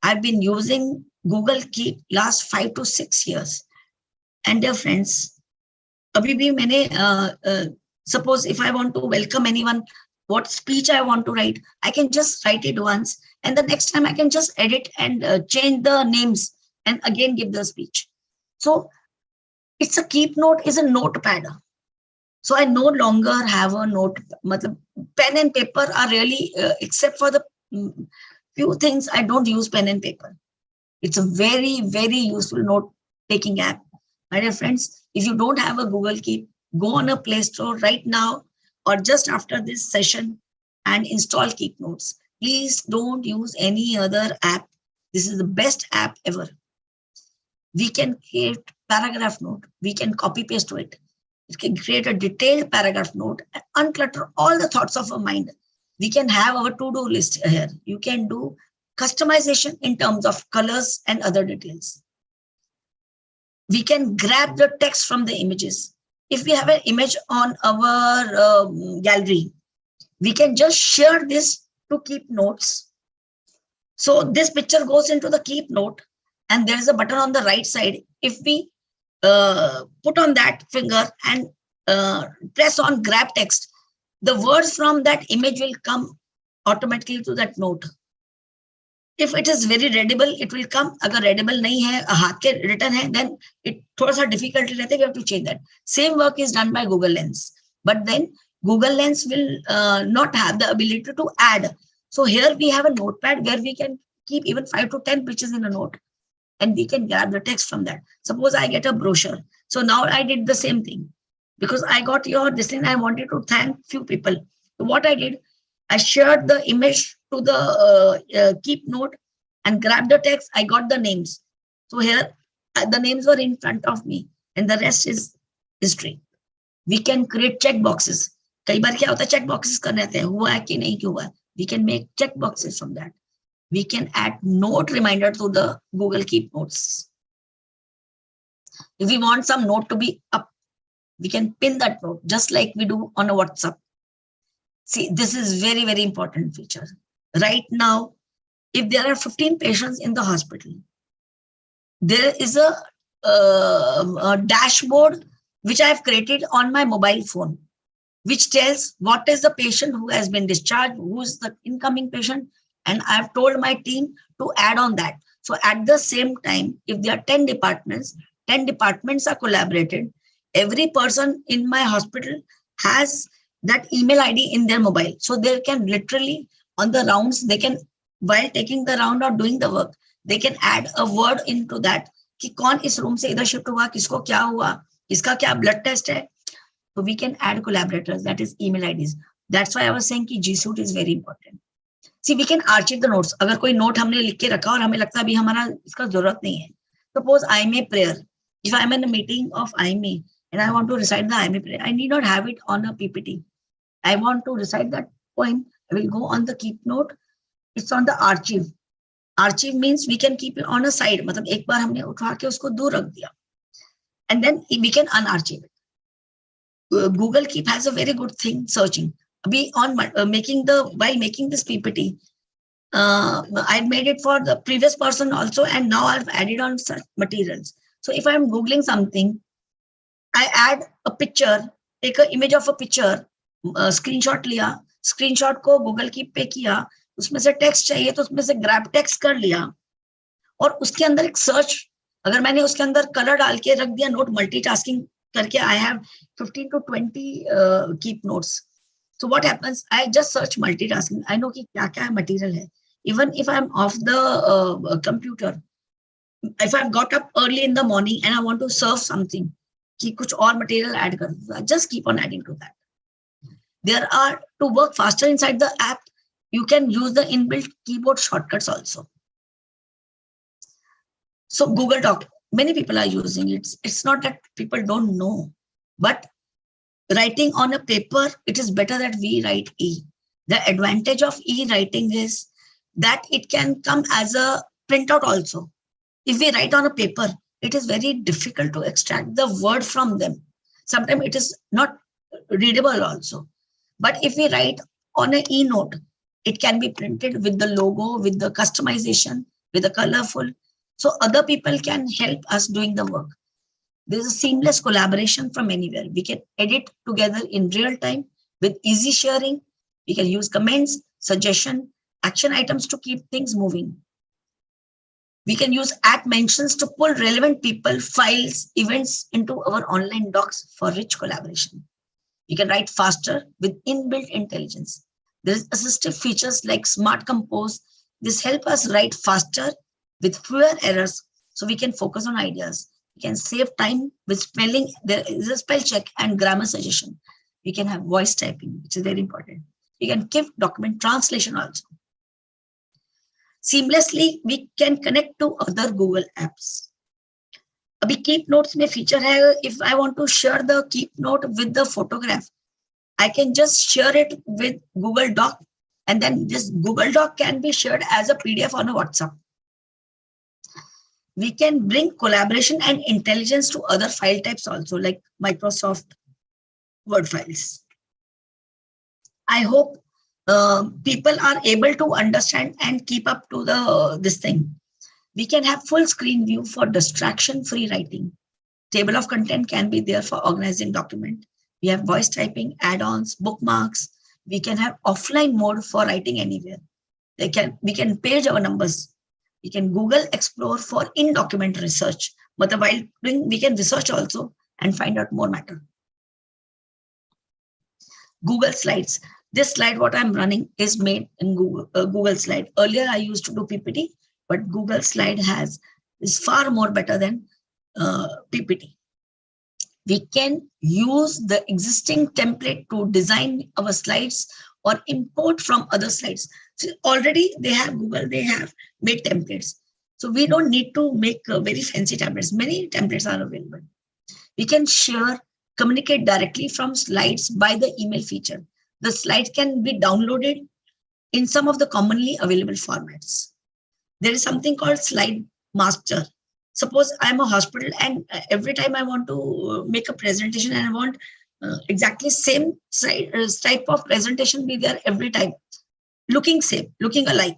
I've been using Google Keep last 5 to 6 years. And dear friends, suppose if I want to welcome anyone, what speech I want to write, I can just write it once, and the next time I can just edit and change the names and again give the speech. So it's a Keep Note is a notepad. So I no longer have a note. Pen and paper are really, except for the few things, I don't use pen and paper. It's a very, very useful note-taking app. My dear friends, if you don't have a Google Keep, go on a Play Store right now or just after this session and install Keep Notes. Please don't use any other app. This is the best app ever. We can create paragraph note. We can copy paste to it. We can create a detailed paragraph note and unclutter all the thoughts of our mind. We can have our to-do list here. You can do customization in terms of colors and other details. We can grab the text from the images. If we have an image on our gallery, we can just share this to Keep Notes. So this picture goes into the Keep Note and there is a button on the right side. If we put on that finger and press on grab text, the words from that image will come automatically to that note. If it is very readable, it will come. Agar readable nahi hai, haath ke written hai, then it thoda sa difficult rehta hai, we have to change that. Same work is done by Google Lens, but then Google Lens will not have the ability to add. So here we have a notepad where we can keep even 5 to 10 pictures in a note and we can grab the text from that. Suppose I get a brochure. So now I did the same thing because I got this thing. I wanted to thank few people. So what I did, I shared the image to the Keep Note and grabbed the text. I got the names. So here the names were in front of me and the rest is history. We can create check boxes. कई बार क्या होता है, check boxes करने रहते हैं, हुआ है कि नहीं हुआ. We can make check boxes from that. We can add note reminder to the Google Keep Notes. If we want some note to be up, we can pin that note just like we do on a WhatsApp. See, this is very, very important feature. Right now, if there are 15 patients in the hospital, there is a dashboard which I have created on my mobile phone, which tells what is the patient who has been discharged, who is the incoming patient, and I have told my team to add on that. So at the same time, if there are 10 departments are collaborated. Every person in my hospital has that email ID in their mobile. So they can literally on the rounds, they can, while taking the round or doing the work, they can add a word into that. कि कौन इस room से इधर shift हुआ, किसको क्या हुआ, किसका क्या blood test है. So we can add collaborators, that is email IDs. That's why I was saying कि G Suite is very important. See, we can archive the notes. अगर कोई note हमने लिख के रखा और हमें लगता है अभी हमारा इसका जरूरत नहीं है. Suppose IMA prayer. If I'm in a meeting of IMA and I want to recite the IMA prayer, I need not have it on a PPT. I want to recite that poem. I will go on the Keep Note. It's on the archive. Archive means we can keep it on a side. मतलब एक बार हमने उठा के उसको दूर रख दिया. And then we can unarchive it. Google Keep has a very good thing, searching. While making this PPT, I made it for the previous person also, and now I've added on such materials. So if I'm Googling something, I add a picture, take an image of a picture, screenshot लिया, screenshot को Google Keep पे किया, उसमें से text चाहिए तो उसमें से grab text कर लिया, और उसके अंदर एक search, अगर मैंने उसके अंदर color डाल के रख दिया, note multitasking करके, I have 15 to 20 Keep Notes. So what happens? I just search multitasking. I know कि क्या क्या material है. Even if I'm off the computer, if I've got up early in the morning and I want to serve something, कि कुछ और material add कर, I just keep on adding to that. There are, to work faster inside the app, you can use the inbuilt keyboard shortcuts also. So Google Doc, many people are using it. It's not that people don't know, but writing on a paper, it is better that we write E. The advantage of e-writing is that it can come as a printout also. If we write on a paper, it is very difficult to extract the word from them. Sometimes it is not readable also. But if we write on an e-note, it can be printed with the logo, with the customization, with the colorful. So other people can help us doing the work. There is a seamless collaboration from anywhere. We can edit together in real time with easy sharing. We can use comments, suggestion, action items to keep things moving. We can use app mentions to pull relevant people, files, events into our online docs for rich collaboration. We can write faster with inbuilt intelligence. There is assistive features like Smart Compose. This helps us write faster with fewer errors so we can focus on ideas. We can save time with spelling. There is a spell check and grammar suggestion. We can have voice typing, which is very important. We can give document translation also. Seamlessly, we can connect to other Google apps. अभी keep notes में feature है, if I want to share the keep note with the photograph, I can just share it with Google Doc, and then this Google Doc can be shared as a PDF on a WhatsApp. We can bring collaboration and intelligence to other file types also, like Microsoft Word files. I hope people are able to understand and keep up to this thing. We can have full screen view for distraction-free writing. Table of content can be there for organizing document. We have voice typing, add-ons, bookmarks. We can have offline mode for writing anywhere. We can page our numbers. We can Google Explore for in-document research. But while doing, we can research also and find out more matter. Google Slides. This slide, what I'm running, is made in Google Slide. Earlier, I used to do PPT, but Google Slide is far more better than PPT. We can use the existing template to design our slides or import from other slides. So already they have Google, they have made templates. So we don't need to make very fancy templates. Many templates are available. We can share, communicate directly from slides by the email feature. The slides can be downloaded in some of the commonly available formats. There is something called Slide Master. Suppose I'm a hospital and every time I want to make a presentation and I want exactly same type of presentation be there every time, looking same, looking alike.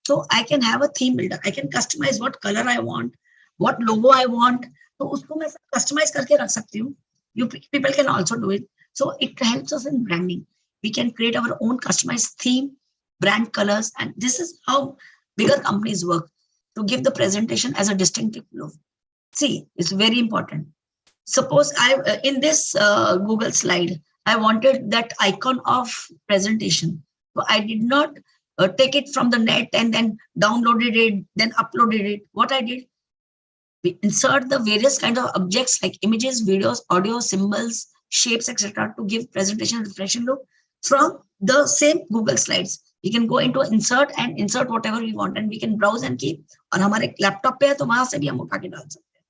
So I can have a theme builder. I can customize what color I want, what logo I want. So usko main customize karke rakh sakti hu. You people can also do it. So it helps us in branding. We can create our own customized theme, brand colors, and this is how bigger companies work to give the presentation as a distinctive look. See, it's very important. Suppose in this Google slide, I wanted that icon of presentation. So I did not take it from the net and then downloaded it, then uploaded it. What I did, we insert the various kind of objects like images, videos, audio, symbols, shapes, etc. to give presentation refreshing look from the same Google slides. We can go into insert and insert whatever we want, and we can browse and keep. और हमारे laptop पे है तो वहां से भी हम उठा के डाल सकते हैं.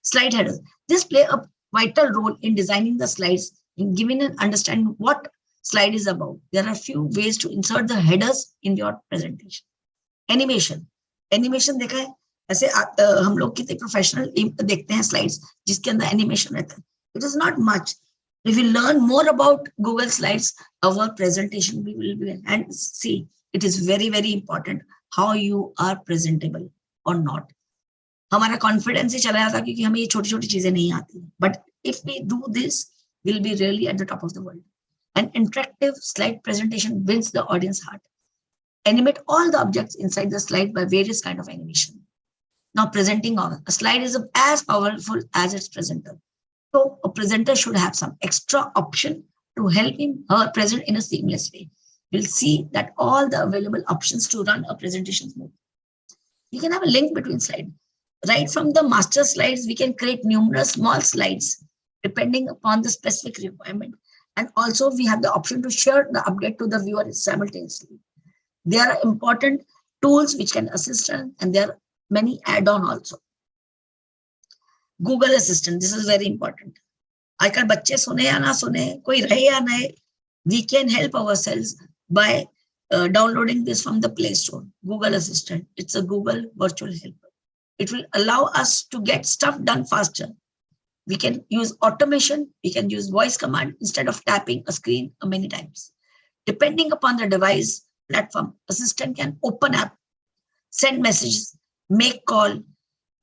Slide headers. This play a vital role in designing the slides and giving an understanding what slide is about. There are few ways to insert the headers in your presentation. Animation. Animation देखा है? ऐसे हम लोग कितने professional देखते हैं slides जिसके अंदर animation रहता है. It is not much. If we learn more about Google Slides, our presentation will be, and see, it is very, very important how you are presentable or not. हमारा confidence ही चला जाता क्योंकि हमें ये छोटी-छोटी चीजें नहीं आती. But if we do this, we'll be really at the top of the world. An interactive slide presentation wins the audience heart. Animate all the objects inside the slide by various kind of animation. Now presenting on a slide is as powerful as its presenter. So a presenter should have some extra option to help him her present in a seamless way. We'll see that all the available options to run a presentation smooth. We can have a link between slides. Right from the master slides, we can create numerous small slides depending upon the specific requirement. And also we have the option to share the update to the viewer simultaneously. There are important tools which can assist us, and there are many add-on also. Google Assistant, this is very important. आजकल बच्चे सुने या ना सुने, कोई रहे या ना, we can help ourselves by downloading this from the Play Store. Google Assistant, it's a Google virtual helper. It will allow us to get stuff done faster. We can use automation, we can use voice command instead of tapping a screen many times. Depending upon the device platform, Assistant can open app, send messages, make call,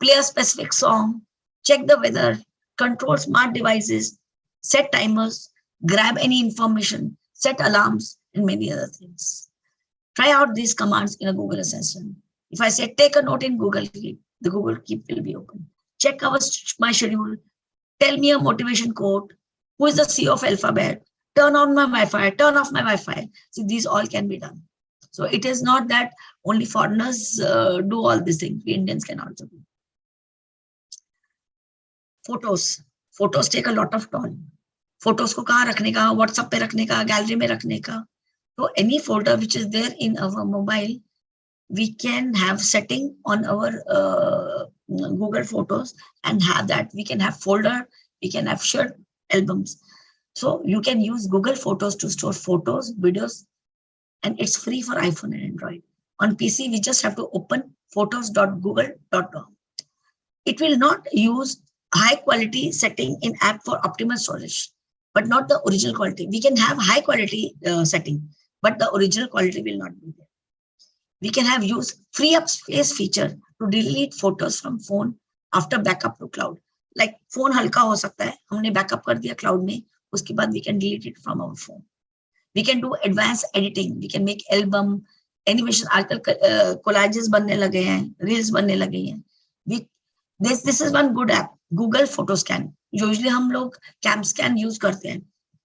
play a specific song, check the weather, control smart devices, set timers, grab any information, set alarms, and many other things. Try out these commands in a Google Assistant. If I say take a note in Google Keep, the Google Keep will be open. Check my schedule, tell me a motivation quote, who is the CEO of Alphabet, turn on my Wi-Fi, turn off my Wi-Fi. See, these all can be done. So it is not that only foreigners do all these things. We Indians can also do. Photos take a lot of time. Photos ko kahan rakhne ka, WhatsApp pe rakhne ka, gallery mein rakhne ka. So any folder which is there in our mobile, we can have setting on our Google Photos and have that. We can have folder, we can have shared albums. So you can use Google Photos to store photos, videos, and it's free for iPhone and Android. On PC, we just have to open photos.google.com. It will not use high quality setting in app for optimal storage, but not the original quality. We can have high quality setting, but the original quality will not be there. We can have use free up space feature to delete photos from phone after backup to cloud. Like phone halka ho sakta hai, humne backup kar diya cloud mein, uske baad we can delete it from our phone. We can do advanced editing. We can make album, animation, collages banne lage hain, reels banne lage hain. This is one good app, Google Photo Scan. Usually हम लोग Cam Scan use करते हैं,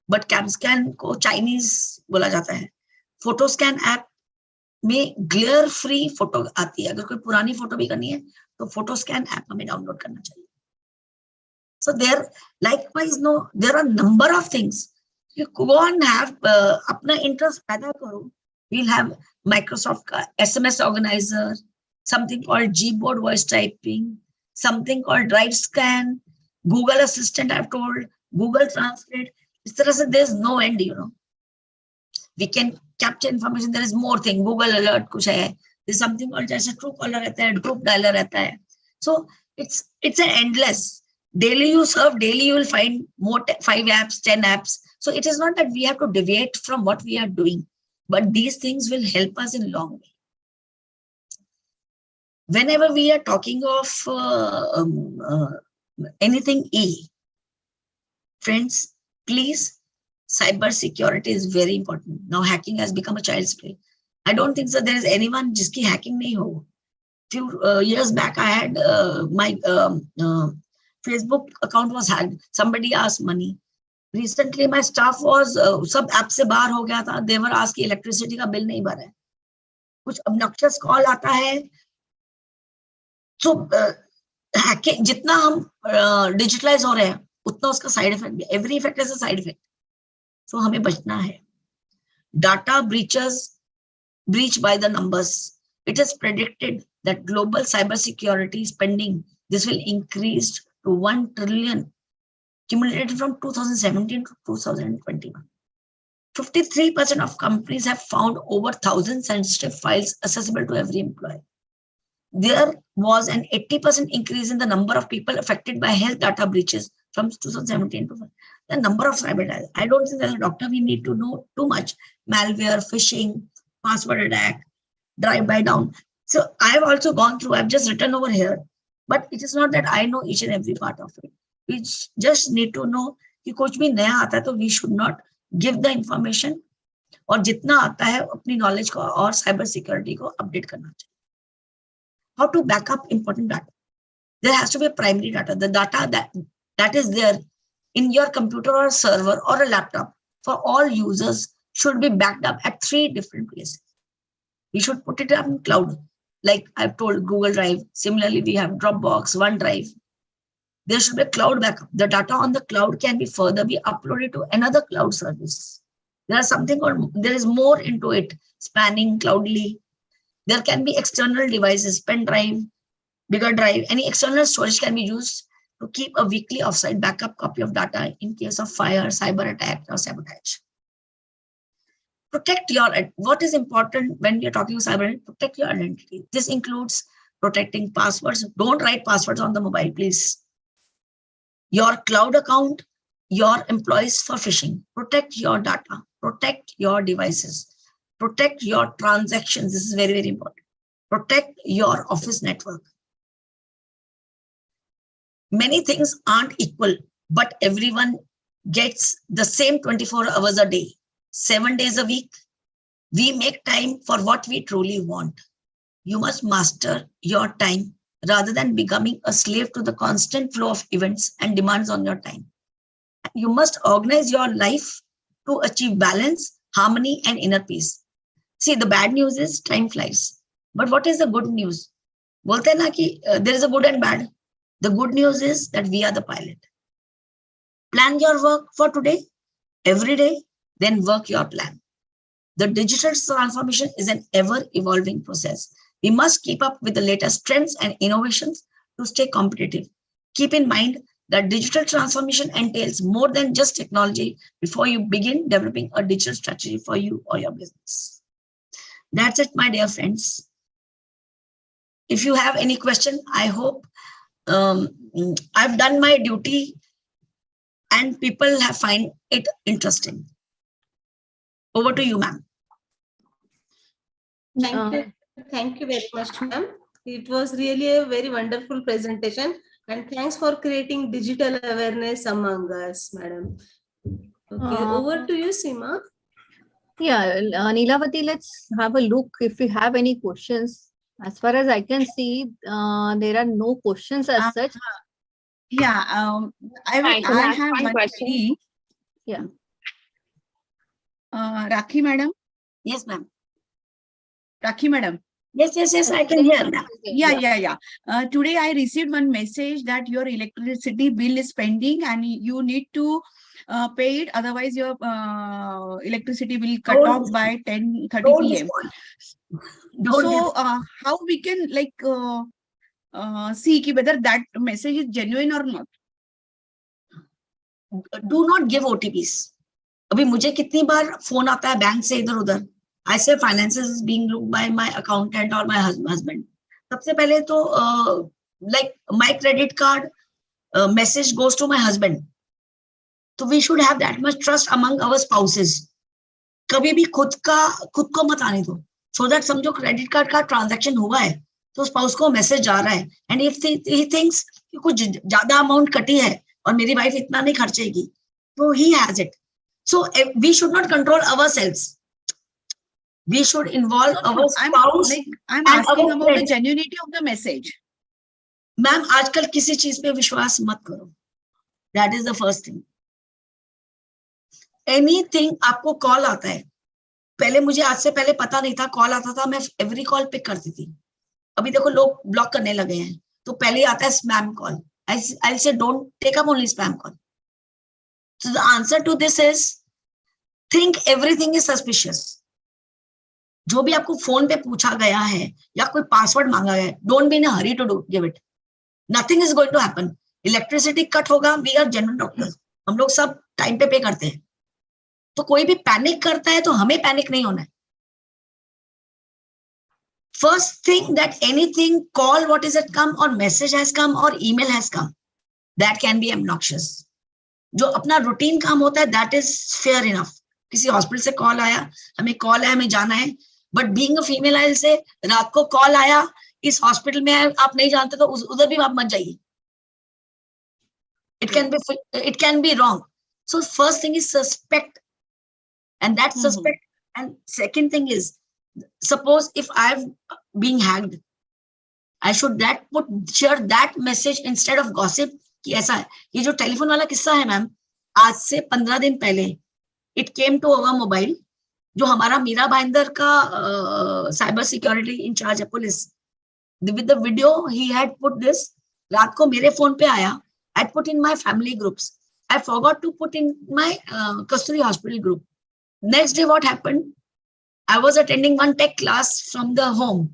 but Cam Scan को Chinese बोला जाता है. Photo Scan app में glare free photo आती है. अगर कोई पुरानी फोटो भी करनी है, तो Photo Scan app हमें डाउनलोड करना चाहिए. So there, likewise, there are number of things. You go and have अपना interest पैदा करो. We'll have Microsoft का SMS organizer, something called Gboard voice typing, something called Drive Scan, Google Assistant I've told, Google Translate. इस तरह से there's no end, We can capture information. There is more thing. Google Alert कुछ है. There's something called जैसे Truecaller रहता है, Group Dialer रहता है. So it's an endless. Daily you surf, daily you will find more 5 apps, 10 apps. So it is not that we have to deviate from what we are doing, but these things will help us in a long way. Whenever we are talking of anything E, friends, please, cyber security is very important. Now hacking has become a child's play. I don't think so there is anyone jiski hacking nahi ho. Few years back, I had my Facebook account was hacked. Somebody asked money. Recently, my staff was सब app से बाहर हो गया था. They were asked कि electricity का bill नहीं भरा है. कुछ obnoxious call आता है. So hacking जितना हम digitalize हो रहे हैं, उतना उसका side effect भी. Every effect has a side effect. So हमें बचना है. Data breach by the numbers. It is predicted that global cybersecurity spending, this will increase to 1 trillion cumulated from 2017 to 2021. 53% of companies have found over 1,000 sensitive files accessible to every employee. There was an 80% increase in the number of people affected by health data breaches from 2017 to the number of cyber attacks. I don't think as a doctor we need to know too much. Malware, phishing, password attack, drive-by down. So I've also gone through, I've just written over here, but it is not that I know each and every part of it. We just need to know कि कुछ भी नया आता है तो we should not give the information, और जितना आता है अपनी knowledge को और cyber security को update करना चाहिए. How to back up important data? There has to be a primary data, the data that is there in your computer or a server or a laptop. for all users should be backed up at 3 different places. We should put it up in cloud, like I've told Google Drive. Similarly, we have Dropbox, OneDrive. There should be a cloud backup. The data on the cloud can be further be uploaded to another cloud service. There is more into it, spanning cloudly. There can be external devices, pen drive, bigger drive, any external storage can be used to keep a weekly offsite backup copy of data in case of fire, cyber attack, or sabotage. Protect what is important when we are talking cyber, protect your identity. This includes protecting passwords. Don't write passwords on the mobile, please. Your cloud account, your employees for phishing. Protect your data, protect your devices, protect your transactions. This is very, very important. Protect your office network. Many things aren't equal, but everyone gets the same 24 hours a day, 7 days a week. We make time for what we truly want. You must master your time rather than becoming a slave to the constant flow of events and demands on your time. You must organize your life to achieve balance, harmony, and inner peace. See, the bad news is time flies. But what is the good news? Bolte hai na ki there is a good and bad. The good news is that we are the pilot. Plan your work for today, every day, then work your plan. The digital transformation is an ever-evolving process. We must keep up with the latest trends and innovations to stay competitive. Keep in mind that digital transformation entails more than just technology before you begin developing a digital strategy for you or your business. That's it, my dear friends. If you have any question, I hope I've done my duty and people have find it interesting. Over to you, ma'am. Thank you very much, ma'am. It was really a very wonderful presentation, and thanks for creating digital awareness among us, madam. Okay, over to you, Seema. Yeah, Neelavati, let's have a look if we have any questions. As far as I can see, there are no questions as such. Yeah, I have one question. Yeah. Rakhi madam? Yes, ma'am. Rakhi madam? Yes, I can hear that. Yeah. Today I received one message that your electricity bill is pending and you need to pay it, otherwise your electricity will cut off by 10:30 p.m. So how we can see whether that message is genuine or not? Do not give OTPs. अभी मुझे कितनी बार phone आता है bank से इधर उधर. I say finances is being looked by my accountant or my husband. सबसे पहले तो like my credit card message goes to my husband. So we should have that much trust among our spouses. कभी भी खुद को मत आने दो. So that समझो credit card का transaction हुआ है तो spouse को message जा रहा है. And if he thinks कि कुछ ज्यादा amount कटी है और मेरी wife इतना नहीं खर्चेगी, तो he has it. So we should not control ourselves. We should involve our spouse. I'm asking about the genuinity of the message. Ma'am, आजकल किसी चीज पे विश्वास मत करो. That is the first thing. Anything आपको कॉल आता है. पहले मुझे आज से पहले पता नहीं था, कॉल आता था, मैं एवरी कॉल पिक करती थी. अभी देखो लोग ब्लॉक करने लगे हैं, तो पहले आता है spam call. I'll say don't take up only spam call. So the answer to this is think everything is suspicious. जो भी आपको फोन पे पूछा गया है या कोई पासवर्ड मांगा गया है, don't be in a hurry to give it. Nothing is going to happen. Electricity cut होगा, we are general doctors. हम लोग सब टाइम पे करते हैं. तो कोई भी पैनिक करता है तो हमें पैनिक नहीं होना है. First thing that anything call, what is it come or message has come or email has come, that can be obnoxious. जो अपना रूटीन काम होता है, that is fair enough. किसी हॉस्पिटल से कॉल आया, हमें कॉल है, हमें जाना है, but being a female I से रात को कॉल आया, इस हॉस्पिटल में आप नहीं जानते तो उधर भी आप मत जाइए. It can be wrong. So first thing is suspect, and that suspect. And second thing is, suppose if I'm being hacked, I should share that message instead of gossip कि ऐसा है. ये जो टेलीफोन वाला किस्सा है मैम, आज से 15 दिन पहले it came to our mobile, जो हमारा मीरा भाईंदर का साइबर सिक्योरिटी इंचार्ज है police, with the video he had put this, रात को मेरे फोन पे आया, I put in my family groups, I forgot to put in my Kasturi hospital group. Next day what happened, I was attending one tech class from the home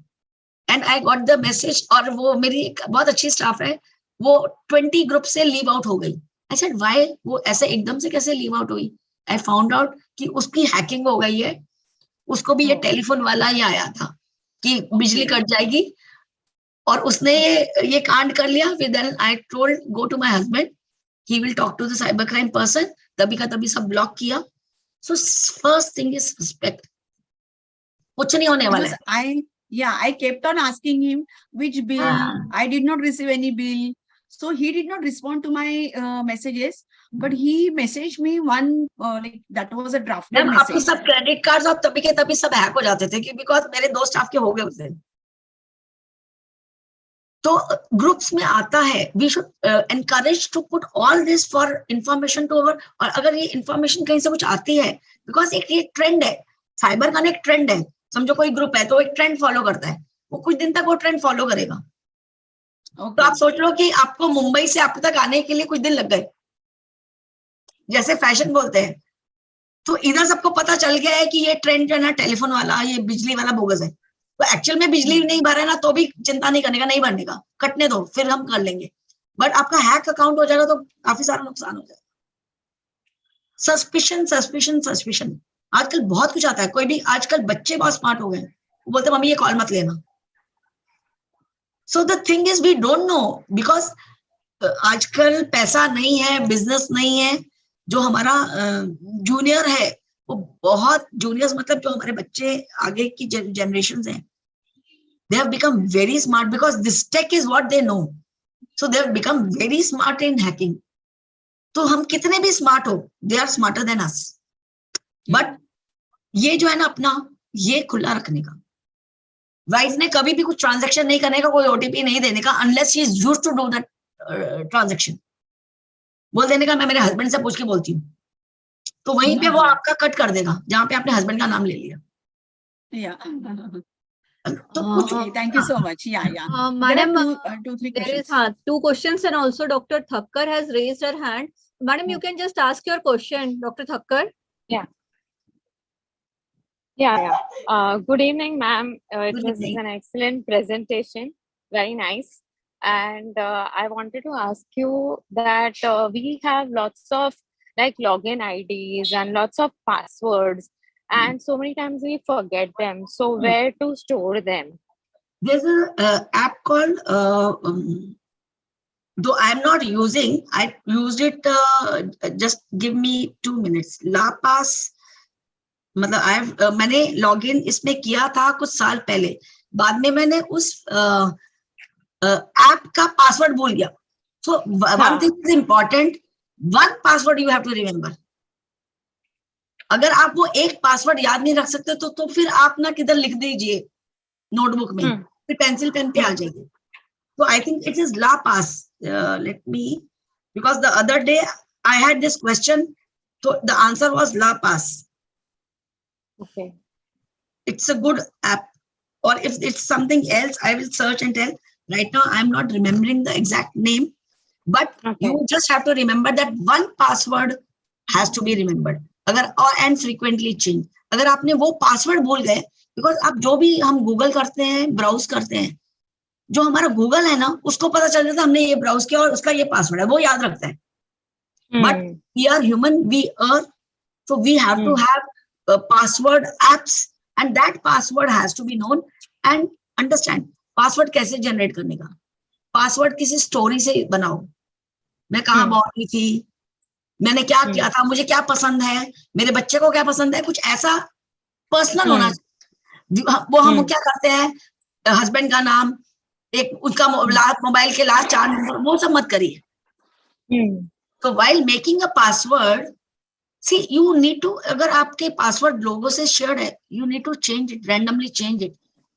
and I got the message, और वो मेरी एक बहुत अच्छी staff है, वो 20 group से leave out हो गई. आई सेड व्हाई, वो ऐसे एकदम से कैसे लीव आउट हुई? आई फाउंड आउट कि उसकी हैकिंग हो गई है, उसको भी ये टेलीफोन वाला ही आया था कि बिजली कट जाएगी, और उसने ये कांड कर लिया. फिर then I told go to my husband, he will talk to the cyber crime person, तभी का तभी सब ब्लॉक किया. So first thing is respect. कुछ नहीं होने वाला है. I kept on asking him which bill. I did not receive any bill. So he did not respond to my messages, but he messaged me one like that was a drafted ma'am आपके message. सब credit cards और तभी के तभी सब hack हो जाते थे, बिकॉज मेरे 2 स्टाफ के हो गए उस दिन. तो ग्रुप्स में आता है, we should encourage to put all this for information to our. और अगर ये इंफॉर्मेशन कहीं से कुछ आती है, बिकॉज एक ये ट्रेंड है, साइबर का एक ट्रेंड है. समझो कोई ग्रुप है तो एक ट्रेंड फॉलो करता है, वो कुछ दिन तक वो ट्रेंड फॉलो करेगा. तो आप सोच लो कि आपको मुंबई से आप तक आने के लिए कुछ दिन लग गए, जैसे फैशन बोलते हैं, तो इधर सबको पता चल गया है कि ये ट्रेंड जो है ना टेलीफोन वाला, ये बिजली वाला बोगस है. तो एक्चुअल में बिजली नहीं भरा है ना, तो भी चिंता नहीं करने का, नहीं भरने का, कटने दो, फिर हम कर लेंगे. बट आपका हैक अकाउंट हो जाएगा तो काफी सारा नुकसान हो जाएगा. सस्पिशन सस्पिशन सस्पिशन, आजकल बहुत कुछ आता है. कोई भी, आजकल बच्चे बहुत स्मार्ट हो गए, वो बोलते मम्मी ये कॉल मत लेना. So the thing is we don't know, because आजकल पैसा नहीं है, बिजनेस नहीं है. जो हमारा जूनियर है, वो बहुत जूनियर्स, मतलब जो हमारे बच्चे आगे की जनरेशन हैं, they have become very smart because this tech is what they know. So they have become very smart in hacking. तो हम कितने भी स्मार्ट हो, they are smarter than us. But ये जो है ना अपना, ये खुला रखने का. वाइफ ने कभी भी कुछ ट्रांजैक्शन नहीं करने का, कोई ओटीपी नहीं देने का, unless she is used to do that transaction. बोल देने का मैं मेरे हस्बैंड से पूछ के बोलती हूँ, तो वहीं पे वो आपका कट कर देगा जहां पे आपने हस्बैंड का नाम ले लिया. तो कुछ thank you so much. Madam, two, three there is questions. 2 questions, and also Dr. Thakkar has raised her hand. Madam, you can just ask your question, Dr. Thakkar. Good evening, ma'am. It Good was evening. an excellent presentation. Very nice. And I wanted to ask you that we have lots of like login IDs and lots of passwords, and so many times we forget them. So where to store them? There's a app called, though I'm not using, I used it, just give me 2 minutes. LaPass, मतलब मैंने login इसमें किया था कुछ साल पहले, बाद में मैंने उस ऐप का पासवर्ड भूल गया. So one thing is important, one password you have to remember. अगर आप वो एक पासवर्ड याद नहीं रख सकते तो फिर आप ना किधर लिख दीजिए नोटबुक में, फिर पेंसिल पेन पे आ जाएगी. तो I think it is LaPass. Let me, because the other day I had this question, तो the answer was LaPass. Okay. It's a good app. Or if it's something else, I will search and tell. Right now, I'm not remembering the exact name, but you just have to remember that one password has to be remembered. अगर and frequently change. अगर आपने वो password भूल गए, because आप जो भी हम गूगल करते हैं, ब्राउज करते हैं, जो हमारा गूगल है ना, उसको पता चल जाता है हमने ये ब्राउज किया और उसका ये पासवर्ड है, वो याद रखता है. But we are human, we are, so we have to have password apps, and that password has to be known and understand. Password कैसे जनरेट करने का, पासवर्ड किसी स्टोरी से बनाओ. मैं कहाँ बोली थी, मैंने क्या किया था, मुझे क्या पसंद है, मेरे बच्चे को क्या पसंद है, कुछ ऐसा पर्सनल होना चाहिए. वो हम क्या करते हैं, हस्बैंड का नाम, एक उसका मोबाइल के लास्ट 4 नंबर, वो सब मत करिए. तो while making a password, see, you need to, अगर आपके पासवर्ड लोगों से शेयर है, you need to change it, randomly change it.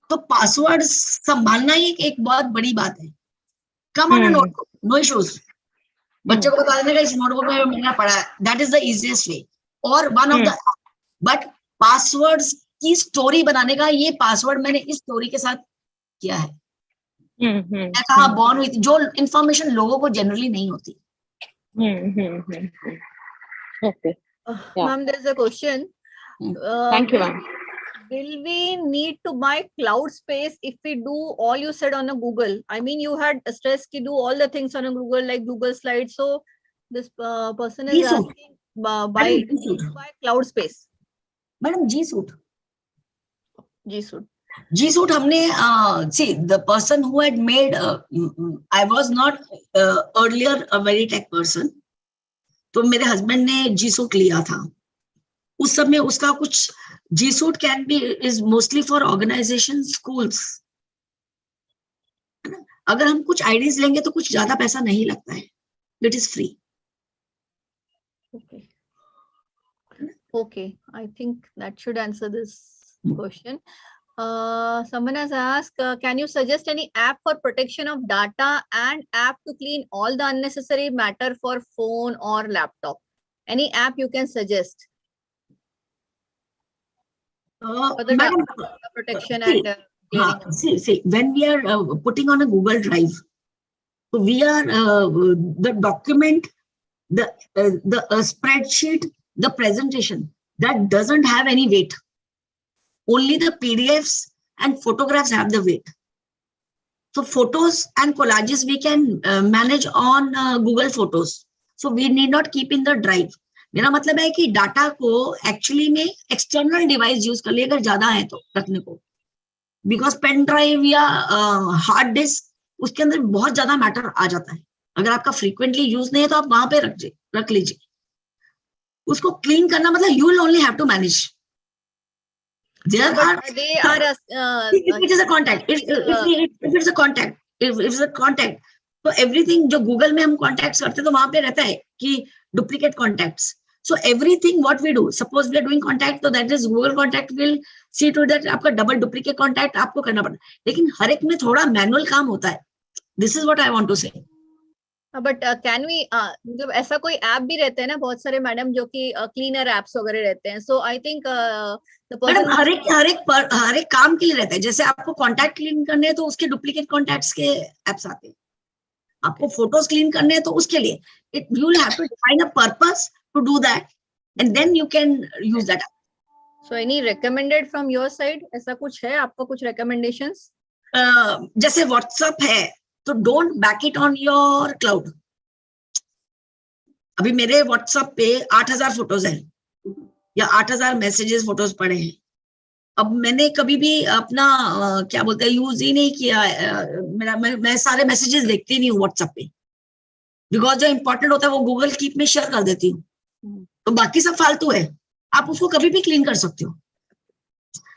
तो पासवर्ड संभालना ही एक बहुत बड़ी बात है. Come on notebook, no issues. बच्चे को बता देने का इस नोटबुक में मैंने पढ़ा है, that is the easiest way. और one of the, but passwords की स्टोरी बनाने का, ये पासवर्ड मैंने इस स्टोरी के साथ किया है। मैं कहा बॉर्न विथ, जो इंफॉर्मेशन लोगों को जनरली नहीं होती। Okay. Yeah. Ma'am, there's a question. Thank you, ma'am. Will we need to buy cloud space if we do all you said on a Google? I mean, you had stressed to do all the things on a Google, like Google Slides. So this person is G-Suite. asking, buy cloud space. Madam G-Suite. G-Suite. G-Suite हमने see the person who had made I was not earlier a very tech person, तो मेरे husband ने G-Suite लिया था। उस समय उसका कुछ G-Suite can be is mostly for organization schools। अगर हम कुछ आईडीज लेंगे तो कुछ ज्यादा पैसा नहीं लगता है, it is free. Okay. Okay, I think that should answer this question. Someone has asked, can you suggest any app for protection of data and app to clean all the unnecessary matter for phone or laptop? Any app you can suggest for the Madam, data protection and cleaning? see, when we are putting on a Google Drive, so we are the document, the spreadsheet, the presentation that doesn't have any weight. Only the PDFs and photographs have the weight. So photos and collages we can manage on Google Photos. So we need not keep in the drive. मेरा मतलब है कि data को actually में external device use कर लिए अगर ज्यादा है तो रखने को, बिकॉज पेन ड्राइव या हार्ड डिस्क उसके अंदर बहुत ज्यादा मैटर आ जाता है। अगर आपका फ्रीक्वेंटली यूज नहीं है तो आप वहां पे रख लीजिए। उसको क्लीन करना मतलब you will only have to manage. There are if it is a contact, if it's a contact, if it's a contact, so everything जो Google में हम contacts करते हैं तो वहां पे रहता है कि duplicate contacts. So everything what we do, suppose we are doing contact, so that is Google contact will see to that आपका double duplicate contact आपको करना पड़ता है, लेकिन हर एक में थोड़ा मैनुअल काम होता है। This is what I want to say. But can we मतलब ऐसा कोई ऐप भी रहते हैं ना बहुत सारे मैडम जो कि क्लीनर एप्स वगैरह रहते हैं, सो आई थिंक मैडम हर एक काम के लिए रहता है। जैसे आपको कॉन्टैक्ट क्लीन करने हैं तो उसके डुप्लीकेट कॉन्टैक्ट्स के एप्स आते हैं, आपको फोटोज क्लीन करने हैं तो उसके लिए it you will have to define a purpose to do that and then you can use that. So any recommended from your side, ऐसा कुछ है आपका कुछ रिकमेंडेशंस? जैसे व्हाट्सएप है तो don't back it on your cloud. अभी मेरे व्हाट्सएप पे 8000 फोटोज हैं या 8000 मैसेजेस फोटोज पड़े हैं। अब मैंने कभी भी अपना क्या बोलते हैं यूज ही नहीं किया। मैं सारे मैसेजेस देखती नहीं हूँ व्हाट्सएप पे, बिकॉज जो इंपॉर्टेंट होता है वो गूगल कीप में शेयर कर देती हूँ, तो बाकी सब फालतू है। आप उसको कभी भी क्लीन कर सकते हो।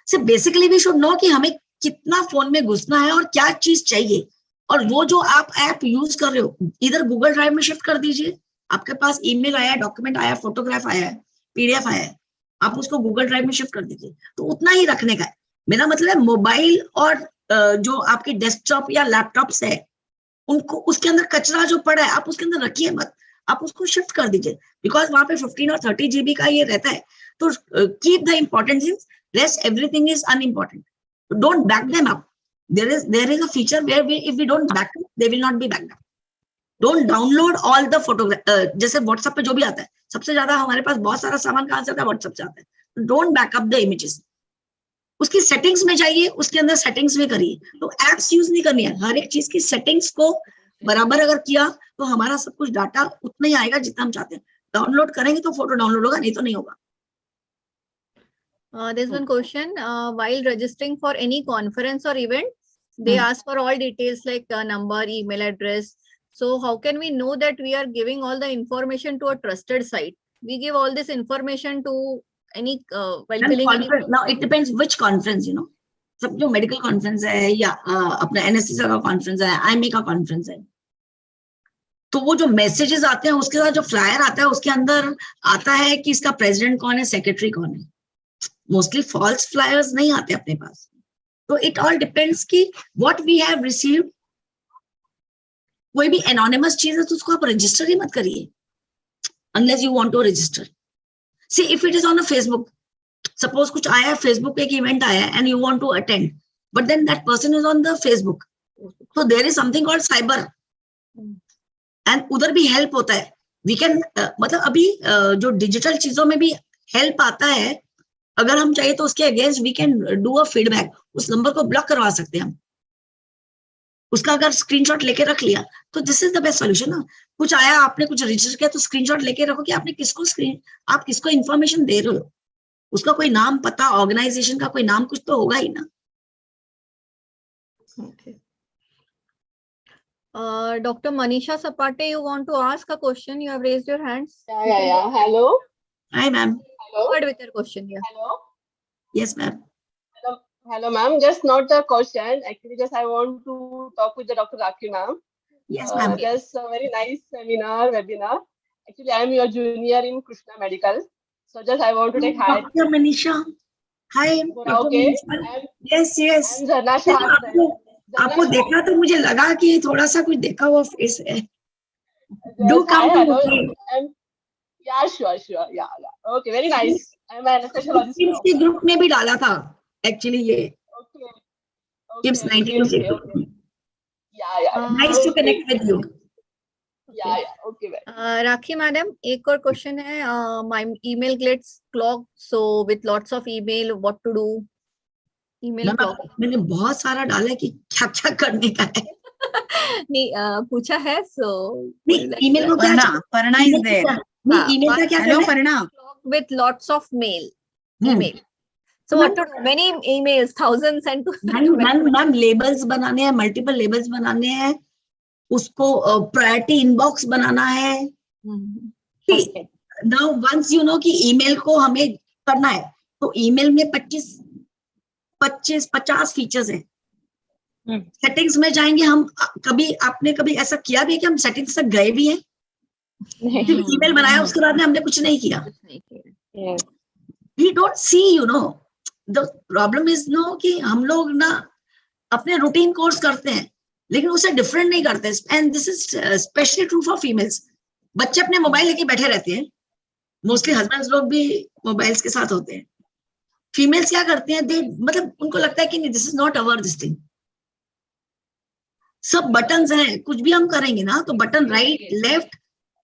सिर्फ बेसिकली वी शुड नो कि हमें कितना फोन में घुसना है और क्या चीज चाहिए, और वो जो आप ऐप यूज कर रहे हो इधर गूगल ड्राइव में शिफ्ट कर दीजिए। आपके पास ईमेल आया, डॉक्यूमेंट आया, फोटोग्राफ आया है, पीडीएफ आया है, आप उसको गूगल ड्राइव में शिफ्ट कर दीजिए, तो उतना ही रखने का है। मेरा मतलब है मोबाइल और जो आपके डेस्कटॉप या लैपटॉप्स है उनको, उसके अंदर कचरा जो पड़ा है आप उसके अंदर रखिए मत, आप उसको शिफ्ट कर दीजिए, बिकॉज वहां पे 15 और 30 GB का ये रहता है। तो keep the important things, rest everything is unimportant. Don't back them up. there is a feature where if we don't back up, they will not be backed up. Don't download all the photograph। जैसे WhatsApp पे जो भी आता है, सबसे ज्यादा हमारे पास बहुत सारा सामान कहाँ से आता है? WhatsApp से आता है। Don't back up the images। उसकी सेटिंग्स में जाइए, उसके अंदर सेटिंग्स में करिए। तो एप्स यूज नहीं करनी है, हर एक चीज की सेटिंग्स को बराबर अगर किया तो हमारा सब कुछ डाटा उतना ही आएगा जितना हम चाहते हैं। डाउनलोड करेंगे तो फोटो डाउनलोड होगा, नहीं तो नहीं होगा। There's one question. While registering for any conference or event, they ask for all details like number, email address. So how can we know that we are giving all the information to a trusted site? We give all this information to any while filling any. Now it depends which conference, you know. सब जो medical conference है या अपना NSC का conference है, IMA का conference है, तो वो जो मैसेजेस आते हैं उसके साथ जो फ्लायर आता है उसके अंदर आता है कि इसका प्रेसिडेंट कौन है, सेक्रेटरी कौन है। मोस्टली फॉल्स फ्लायर्स नहीं आते अपने पास। तो इट ऑल डिपेंड्स कि व्हाट वी हैव रिसीव्ड। कोई भी एनोनिमस चीज है तो उसको आप रजिस्टर ही मत करिए unless you want to register. See, if it is on a Facebook, suppose कुछ आया है Facebook पे एक event आया है and you want to attend, but then that person is on the Facebook, so there is something called cyber, and उधर भी help होता है. We can मतलब अभी जो डिजिटल चीजों में भी हेल्प आता है, अगर हम चाहिए तो उसके against we can do a feedback. उस नंबर को ब्लॉक करवा सकते हैं हम, उसका अगर स्क्रीनशॉट लेके रख लिया तो this is the best solution ना. कुछ आया, आपने कुछ रजिस्टर किया तो स्क्रीनशॉट लेके रखो कि आपने आप किसको इंफॉर्मेशन दे रहे हो, उसका कोई नाम पता, ऑर्गेनाइजेशन का कोई नाम कुछ तो होगा ही ना. Okay. Dr. Manisha Sapate, you want to ask a question? You have raised your hands. Yeah. Hello. Hi, ma'am. Hello. Go ahead with your question. Yeah. Hello. Yes, ma'am. Hello, ma'am. Just not a question. Actually, just I want to talk with the Dr. Rakhi, ma'am. Yes, ma'am. Just a very nice webinar. Actually, I am your junior in Krishna Medical. So just I want to take hi. Dr. Manisha. Hi, Dr. Okay. Manisha. Yes. I'm Zarna Shah. आपको देखा तो मुझे लगा कि थोड़ा सा कुछ देखा हुआ फेस है. Do come to me. Yeah, sure. Yeah. Okay, very nice. I'm an anesthesiologist. KIMS के ग्रुप में भी डाला था एक्चुअली ये. Okay. किम्स 19 के ग्रुप में. Yeah. Nice to connect with you. Yeah. Okay. Rakhi madam, एक और question है. My email gets clogged, so with lots of email, what to do? Email clog. मैंने बहुत सारा डाला है कि क्या क्या करने का है. नहीं पूछा है, so ईमेल को क्या, Parna is there. ईमेल का क्या Hello, करना है? Parna. with lots of email. So what to do? Many emails, thousands and ma'am labels बनाने हैं, मल्टीपल लेबल्स बनाने हैं, उसको प्रायोरिटी इनबॉक्स बनाना है. नाउ वंस यू नो कि ईमेल को हमें करना है, तो ईमेल में 50 फीचर्स हैं. सेटिंग्स में जाएंगे हम. आपने कभी ऐसा किया भी है कि हम सेटिंग्स तक गए भी हैं? ईमेल बनाया उसके बाद में हमने कुछ नहीं किया. We don't see, you know, the problem is no कि हम लोग ना अपने रूटीन कोर्स करते हैं लेकिन उसे डिफरेंट नहीं करते. And this is specially true for females. बच्चे अपने मोबाइल लेके बैठे रहते हैं, मोस्टली हस्बैंड्स लोग भी मोबाइल्स के साथ होते हैं. फीमेल्स क्या करते हैं, दे मतलब उनको लगता है कि नहीं, this is not our this thing. सब बटन्स हैं, कुछ भी हम करेंगे ना तो बटन राइट लेफ्ट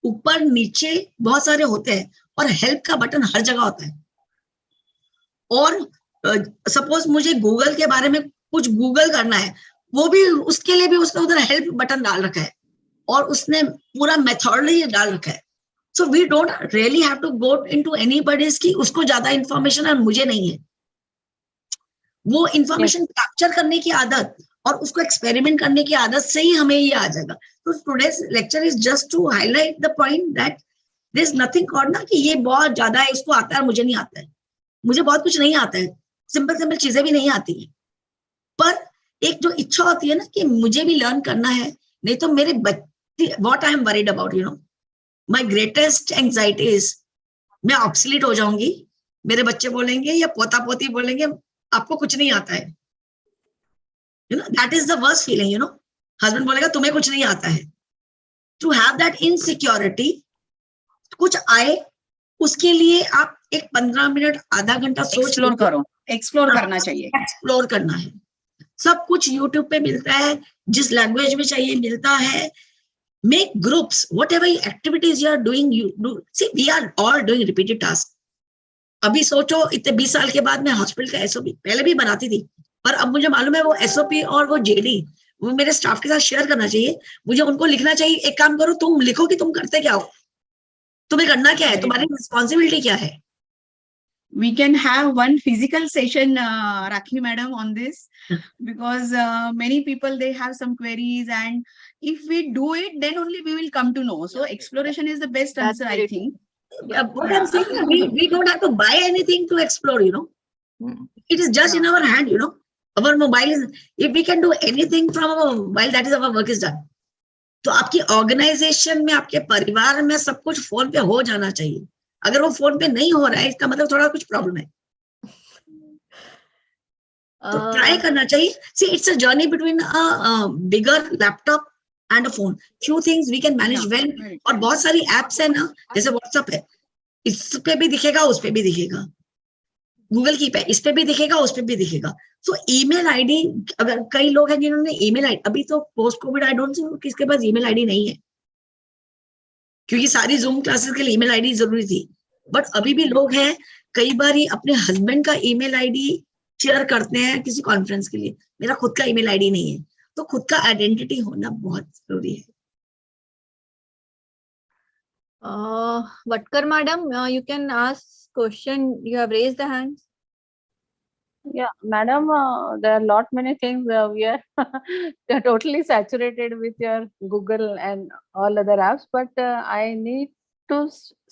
ऊपर नीचे बहुत सारे होते हैं, और हेल्प का बटन हर जगह होता है. और सपोज मुझे गूगल के बारे में कुछ गूगल करना है, वो भी उसके लिए भी उसने उधर हेल्प बटन डाल रखा है और उसने पूरा मेथोडोलॉजी डाल रखा है. So we don't really have to go into anybody's की उसको ज्यादा इंफॉर्मेशन है मुझे नहीं है. वो इंफॉर्मेशन कैप्चर करने की आदत और उसको एक्सपेरिमेंट करने की आदत से ही हमें ये आ जाएगा. तो today's lecture is just to highlight the point that there is nothing called ना कि ये बहुत ज्यादा है, उसको आता है मुझे नहीं आता है. मुझे बहुत कुछ नहीं आता है, सिंपल चीजें भी नहीं आती है. पर एक जो इच्छा होती है ना कि मुझे भी लर्न करना है, नहीं तो मेरे बच्चे, what I am worried about, you know, my greatest anxiety is मैं ऑब्सोलीट हो जाऊंगी. मेरे बच्चे बोलेंगे या पोता पोती बोलेंगे आपको कुछ नहीं आता है. You know, that is the worst feeling, you know. Husband बोलेगा तुम्हें कुछ नहीं आता है. To have that insecurity, कुछ आए उसके लिए आप एक 15 मिनट आधा घंटा सोच एक्सप्लोर करो. एक्सप्लोर करना चाहिए. एक्सप्लोर करना है. सब कुछ यूट्यूब पे मिलता है, जिस लैंग्वेज में चाहिए मिलता है. Make groups, whatever activities you are doing, you do. See, we are all doing repeated tasks. अभी सोचो इतने 20 साल के बाद मैं हॉस्पिटल का एसओपी पहले भी बनाती थी, पर अब मुझे मालूम है वो एसओपी और वो जेडी वो मेरे स्टाफ के साथ शेयर करना चाहिए. मुझे उनको लिखना चाहिए. एक काम करो, तुम लिखो कि तुम करते क्या हो, तुम्हें करना क्या है, तुम्हारी रिस्पॉन्सिबिलिटी क्या है. We can have one physical session, Rakhi madam, on this, because many people, they have some queries, and if we do it, then only we will come to know. So exploration is the best answer, I think. What I'm saying, we don't have to buy anything to explore, you know. It is just in our hand, you know. Our mobile is, if we can do anything from our mobile, that is our work is done. तो आपकी organisation में, आपके परिवार में सब कुछ phone पे हो जाना चाहिए. अगर वो फोन पे नहीं हो रहा है, इसका मतलब थोड़ा कुछ प्रॉब्लम है. तो ट्राई करना चाहिए. See, it's a journey between a bigger laptop and a phone. Few things we can manage well. और बहुत सारी एप्स है ना, जैसे व्हाट्सएप है, इस पे भी दिखेगा, उस पे भी दिखेगा, गूगल की पे इस पे भी दिखेगा, उस पे भी दिखेगा। सो ईमेल आईडी, अगर कई लोग हैं जिन्होंने ईमेल आईडी, अभी तो post Covid I don't see किसके पास ईमेल आईडी नहीं है, क्योंकि सारी जूम क्लासेस के लिए ईमेल आईडी जरूरी थी। बट अभी भी लोग हैं, कई बार ही अपने हस्बैंड का ईमेल आईडी शेयर करते हैं किसी कॉन्फ्रेंस के लिए, मेरा खुद का ईमेल आईडी नहीं है। तो खुद का आइडेंटिटी होना बहुत जरूरी है। Vatkar madam, you can ask question. You have raised the hand. Yeah, madam, there are lot many things we are they are totally saturated with your Google and all other apps, but I need to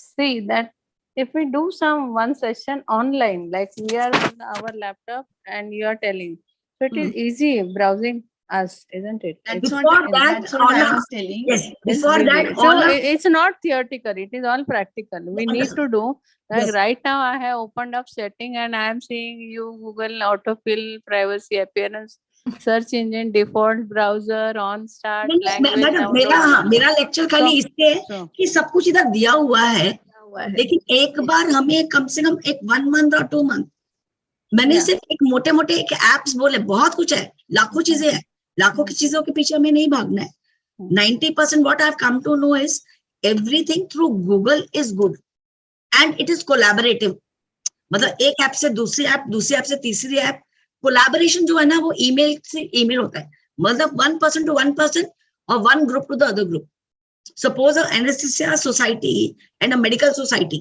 see that if we do some one session online, like we are on our laptop and you are telling, so it is easy browsing us, isn't it? That's what, Before that, that's what I on a- was telling. Yes, It's before that, really- so on a- it's not theoretical, it is all practical. We need to do, like Yes. right now I have opened up setting and I am seeing you Google autofill, privacy, appearance, search engine, default browser, on start, नहीं, language madam मेरा download. मेरा lecture खाली So- इसलिए है so- कि सब कुछ इधर दिया हुआ है, लेकिन एक बार हमें कम से कम एक 1 मंथ और 2 मंथ, मैंने Yeah. सिर्फ एक मोटे मोटे एक एप्स बोले, बहुत कुछ है, लाखों चीजें हैं, लाखों की चीजों के पीछे हमें नहीं भागना है। 90% what I've come to know is everything through Google is good and it is collaborative. मतलब एक ऐप से दूसरी ऐप, दूसरी ऐप से तीसरी ऐप, कोलैबोरेशन जो है ना वो ईमेल से ईमेल होता है, मतलब 1% to 1% or one group to the other group. Suppose an anesthesia society and a medical society.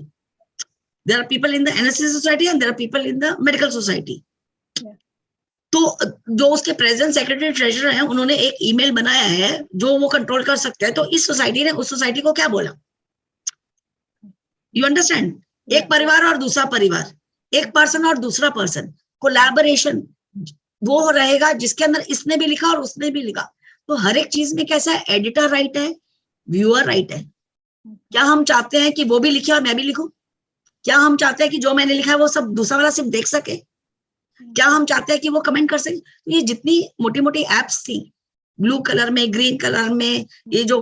There are people in the anesthesia society and there are people in the medical society. तो जो उसके present secretary treasurer हैं, उन्होंने एक email बनाया है जो वो कंट्रोल कर सकते हैं। तो इस सोसाइटी ने उस सोसाइटी को क्या बोला, यू अंडरस्टैंड? एक परिवार और दूसरा परिवार, एक पर्सन और दूसरा पर्सन, कोलैबोरेशन वो रहेगा जिसके अंदर इसने भी लिखा और उसने भी लिखा। तो हर एक चीज में कैसा है, एडिटर राइट है, व्यूअर राइट है। क्या हम चाहते हैं कि वो भी लिखे और मैं भी लिखूं? क्या हम चाहते हैं कि जो मैंने लिखा है वो सब दूसरा वाला सिर्फ देख सके? क्या हम चाहते हैं कि वो कमेंट कर सके? तो ये जितनी मोटी मोटी एप्स थी, ब्लू कलर में, ग्रीन कलर में, ये जो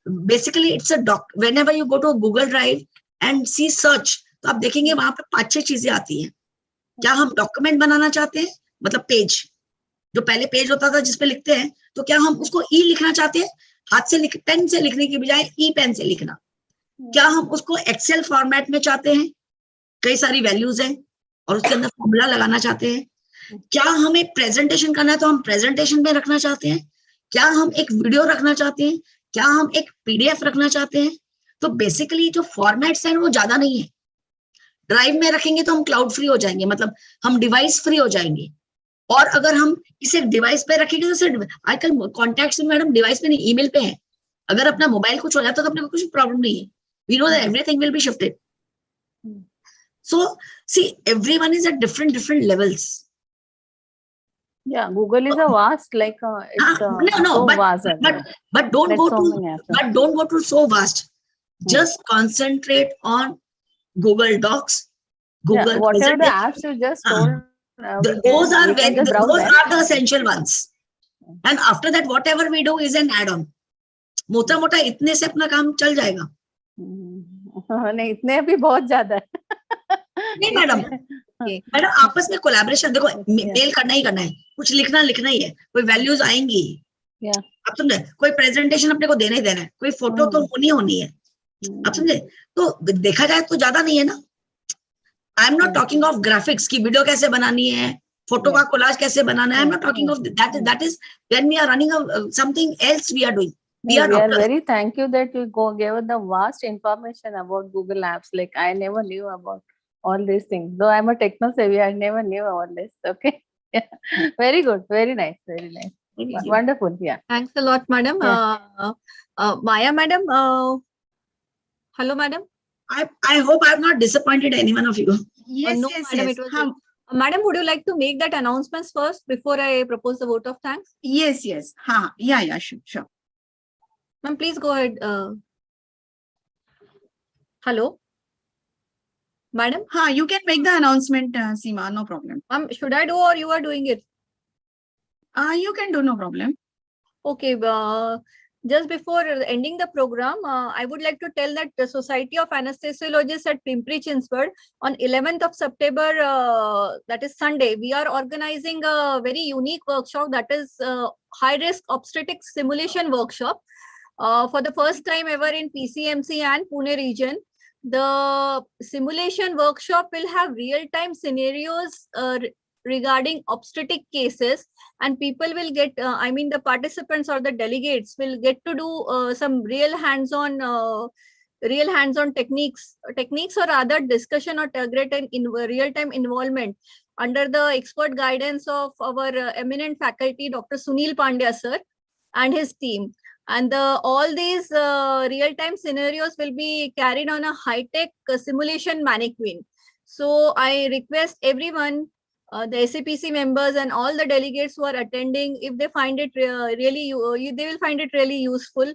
basically it's a doc, whenever you go to Google Drive and see search, तो आप देखेंगे वहां पे 5-6 चीजें आती हैं। क्या हम डॉक्यूमेंट बनाना चाहते हैं, मतलब पेज, जो पहले पेज होता था जिसपे लिखते हैं, तो क्या हम उसको ई लिखना चाहते हैं, हाथ से पेन से लिखने की बजाय ई पेन से लिखना? क्या हम उसको एक्सेल फॉर्मेट में चाहते हैं, कई सारी वैल्यूज हैं और उसके अंदर फॉर्मूला लगाना चाहते हैं? क्या हमें प्रेजेंटेशन करना है तो हम प्रेजेंटेशन में रखना चाहते हैं? क्या हम एक वीडियो रखना चाहते हैं? क्या हम एक पीडीएफ रखना चाहते हैं? तो बेसिकली जो फॉर्मेट्स हैं वो ज्यादा नहीं है। ड्राइव में रखेंगे तो हम क्लाउड फ्री हो जाएंगे, मतलब हम डिवाइस फ्री हो जाएंगे। और अगर हम इसे डिवाइस पे रखेंगे तो सिर्फ आजकल कॉन्टैक्ट्स में मैडम डिवाइस पे नहीं, ईमेल पे है। अगर अपना मोबाइल कुछ हो जाता तो अपने को कुछ प्रॉब्लम नहीं है। We know that everything will be shifted. So see, everyone is at different levels. Yeah, Google is a vast, like it's No, so but vast. but don't Like go so to many apps. but don't go to so vast. Just concentrate on Google Docs, Google Yeah, whatever the presentation. apps you just told, Those are we can just browse those that. are the essential ones. And after that, whatever we do is an add-on. मोटा मोटा इतने से अपना काम चल जाएगा। नहीं, इतने भी बहुत ज्यादा है। नहीं मैडम, मैडम आपस में कोलैबोरेशन, देखो मेल करना ही करना है, कुछ लिखना ही है, कोई वैल्यूज आएंगी। आप समझे, कोई प्रेजेंटेशन अपने को देना ही देना है, कोई फोटो तो होनी है। आप समझे, तो देखा जाए तो ज्यादा नहीं है ना। I am not talking of graphics की वीडियो कैसे बनानी है, फोटो का कोलाज कैसे बनाना है। I am not talking of that is when we are running something else we are doing. We are very thank you that you gave the vast information about Google apps. Like I never knew about all these things. Though I'm a techno savvy, I never knew all this. Okay. Yeah. Very good. Very nice. Very nice. Wonderful. Yeah. Thanks a lot, madam. Maya, madam. Hello, madam. I hope I have not disappointed any one of you. Yes, No, yes, madam, yes. it was madam, would you like to make that announcements first before I propose the vote of thanks? Yes, yes. Yeah, sure. Ma'am, please go ahead. Hello, madam. You can make the announcement, Seema, no problem. Ma'am, should I do or you are doing it? You can do, no problem. Okay. Just before ending the program, I would like to tell that the Society of Anesthesiologists at Pimpri Chinchwad on 11th of September, that is Sunday, we are organizing a very unique workshop, that is high-risk obstetrics simulation workshop. For the first time ever in PCMC and Pune region. The simulation workshop will have real-time scenarios regarding obstetric cases, and people will get, the participants or the delegates will get to do some real hands-on techniques or other discussion or real-time involvement under the expert guidance of our eminent faculty, Dr. Sunil Pandya sir and his team. And all these real-time scenarios will be carried on a high-tech simulation mannequin. So I request everyone, the SAPC members and all the delegates who are attending, if they find it they will find it really useful.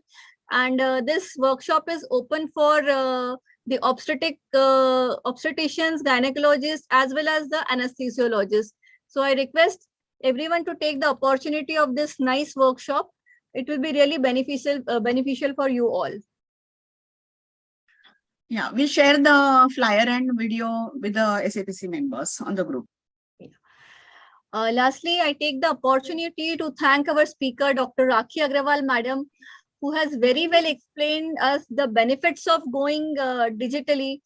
And this workshop is open for the obstetricians, gynecologists, as well as the anesthesiologists. So I request everyone to take the opportunity of this nice workshop. It will be really beneficial for you all. Yeah, we'll share the flyer and video with the SAPC members on the group. Lastly, I take the opportunity to thank our speaker, Dr. Rakhi Agrawal madam, who has very well explained us the benefits of going digital,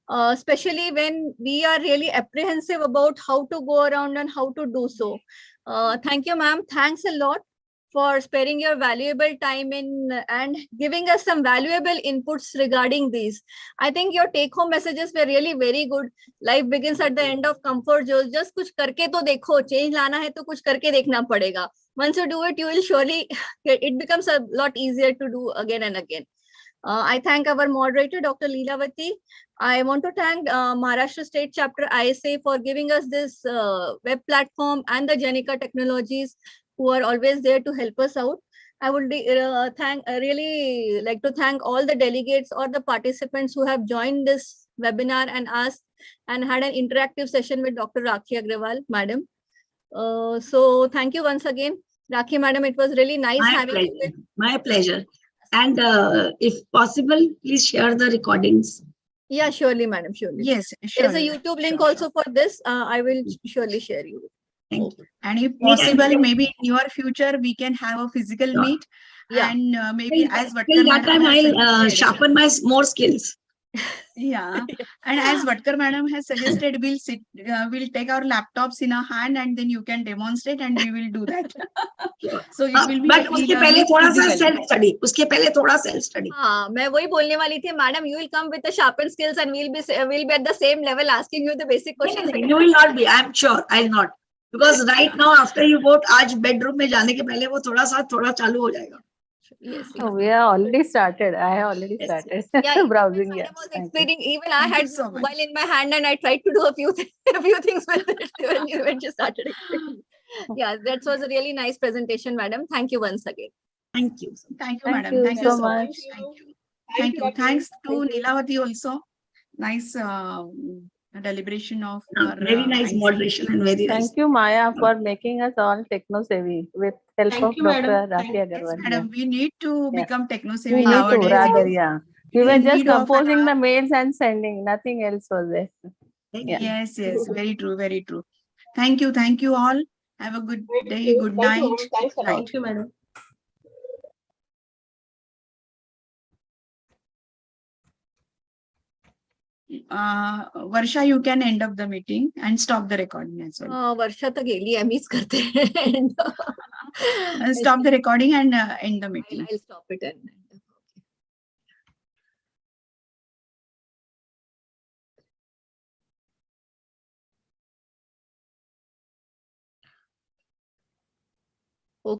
especially when we are really apprehensive about how to go around and how to do so. Thank you, ma'am. Thanks a lot for sparing your valuable time and giving us some valuable inputs regarding these. I think your take-home messages were really very good. Life begins at the end of comfort zones. Just kuch karke to dekho. Change lana hai to kuch karke dekhna padega. Once you do it, you will surely, it becomes a lot easier to do again and again. I thank our moderator, Dr. Leelavati. I want to thank Maharashtra State Chapter ISA for giving us this web platform and the Jenica Technologies, who are always there to help us out. I would really like to thank all the delegates or the participants who have joined this webinar and asked and had an interactive session with Dr. Rakhi Agrawal, madam. So thank you once again, Rakhi madam. It was really nice having you. My pleasure. And if possible, please share the recordings. Yeah, surely, madam. Surely. Yes, sure. There's a YouTube link also for this. I will surely share you. Thank you. And if possible, maybe in your future, we can have a physical meet. Yeah. And maybe as Till that time, I'll sharpen my more skills. Yeah. And as Vatkar madam has suggested, we'll we'll take our laptops in our hand and then you can demonstrate and we will do that. So it will be. But उसके पहले थोड़ा सा self study. उसके पहले थोड़ा self study. हाँ, मैं वही बोलने वाली थी, madam. You will come with the sharpened skills and we'll be at the same level asking you the basic questions. You will not be. I'm sure. I'll not. Because right now, after you vote, आज bedroom में जाने के पहले वो थोड़ा चालू हो जाएगा. Yes. Oh, we are already started. I have already started browsing. Yes. Even I had so mobile in my hand and I tried to do a few things with it when you started explaining. Yeah, that was a really nice presentation, madam. Thank you once again. Thank you. Thank you, madam. Thank you so much. Thank you. Thanks to Leelavati also. Nice deliberation of very nice moderation and very nice. Thank you, Maya, for making us all techno-savvy with help of Dr. Rakhi Agrawal. Madam, we need to become techno-savvy nowadays. Rather, we were just composing the mails and sending. Nothing else was there. Yes, very true, very true. Thank you all. Have a good day, good night. Thank you, madam. Varsha, you can end up the meeting and stop the recording as well. Varsha to geli hai, miss karte hain. Stop the recording and end the meeting. I'll stop it and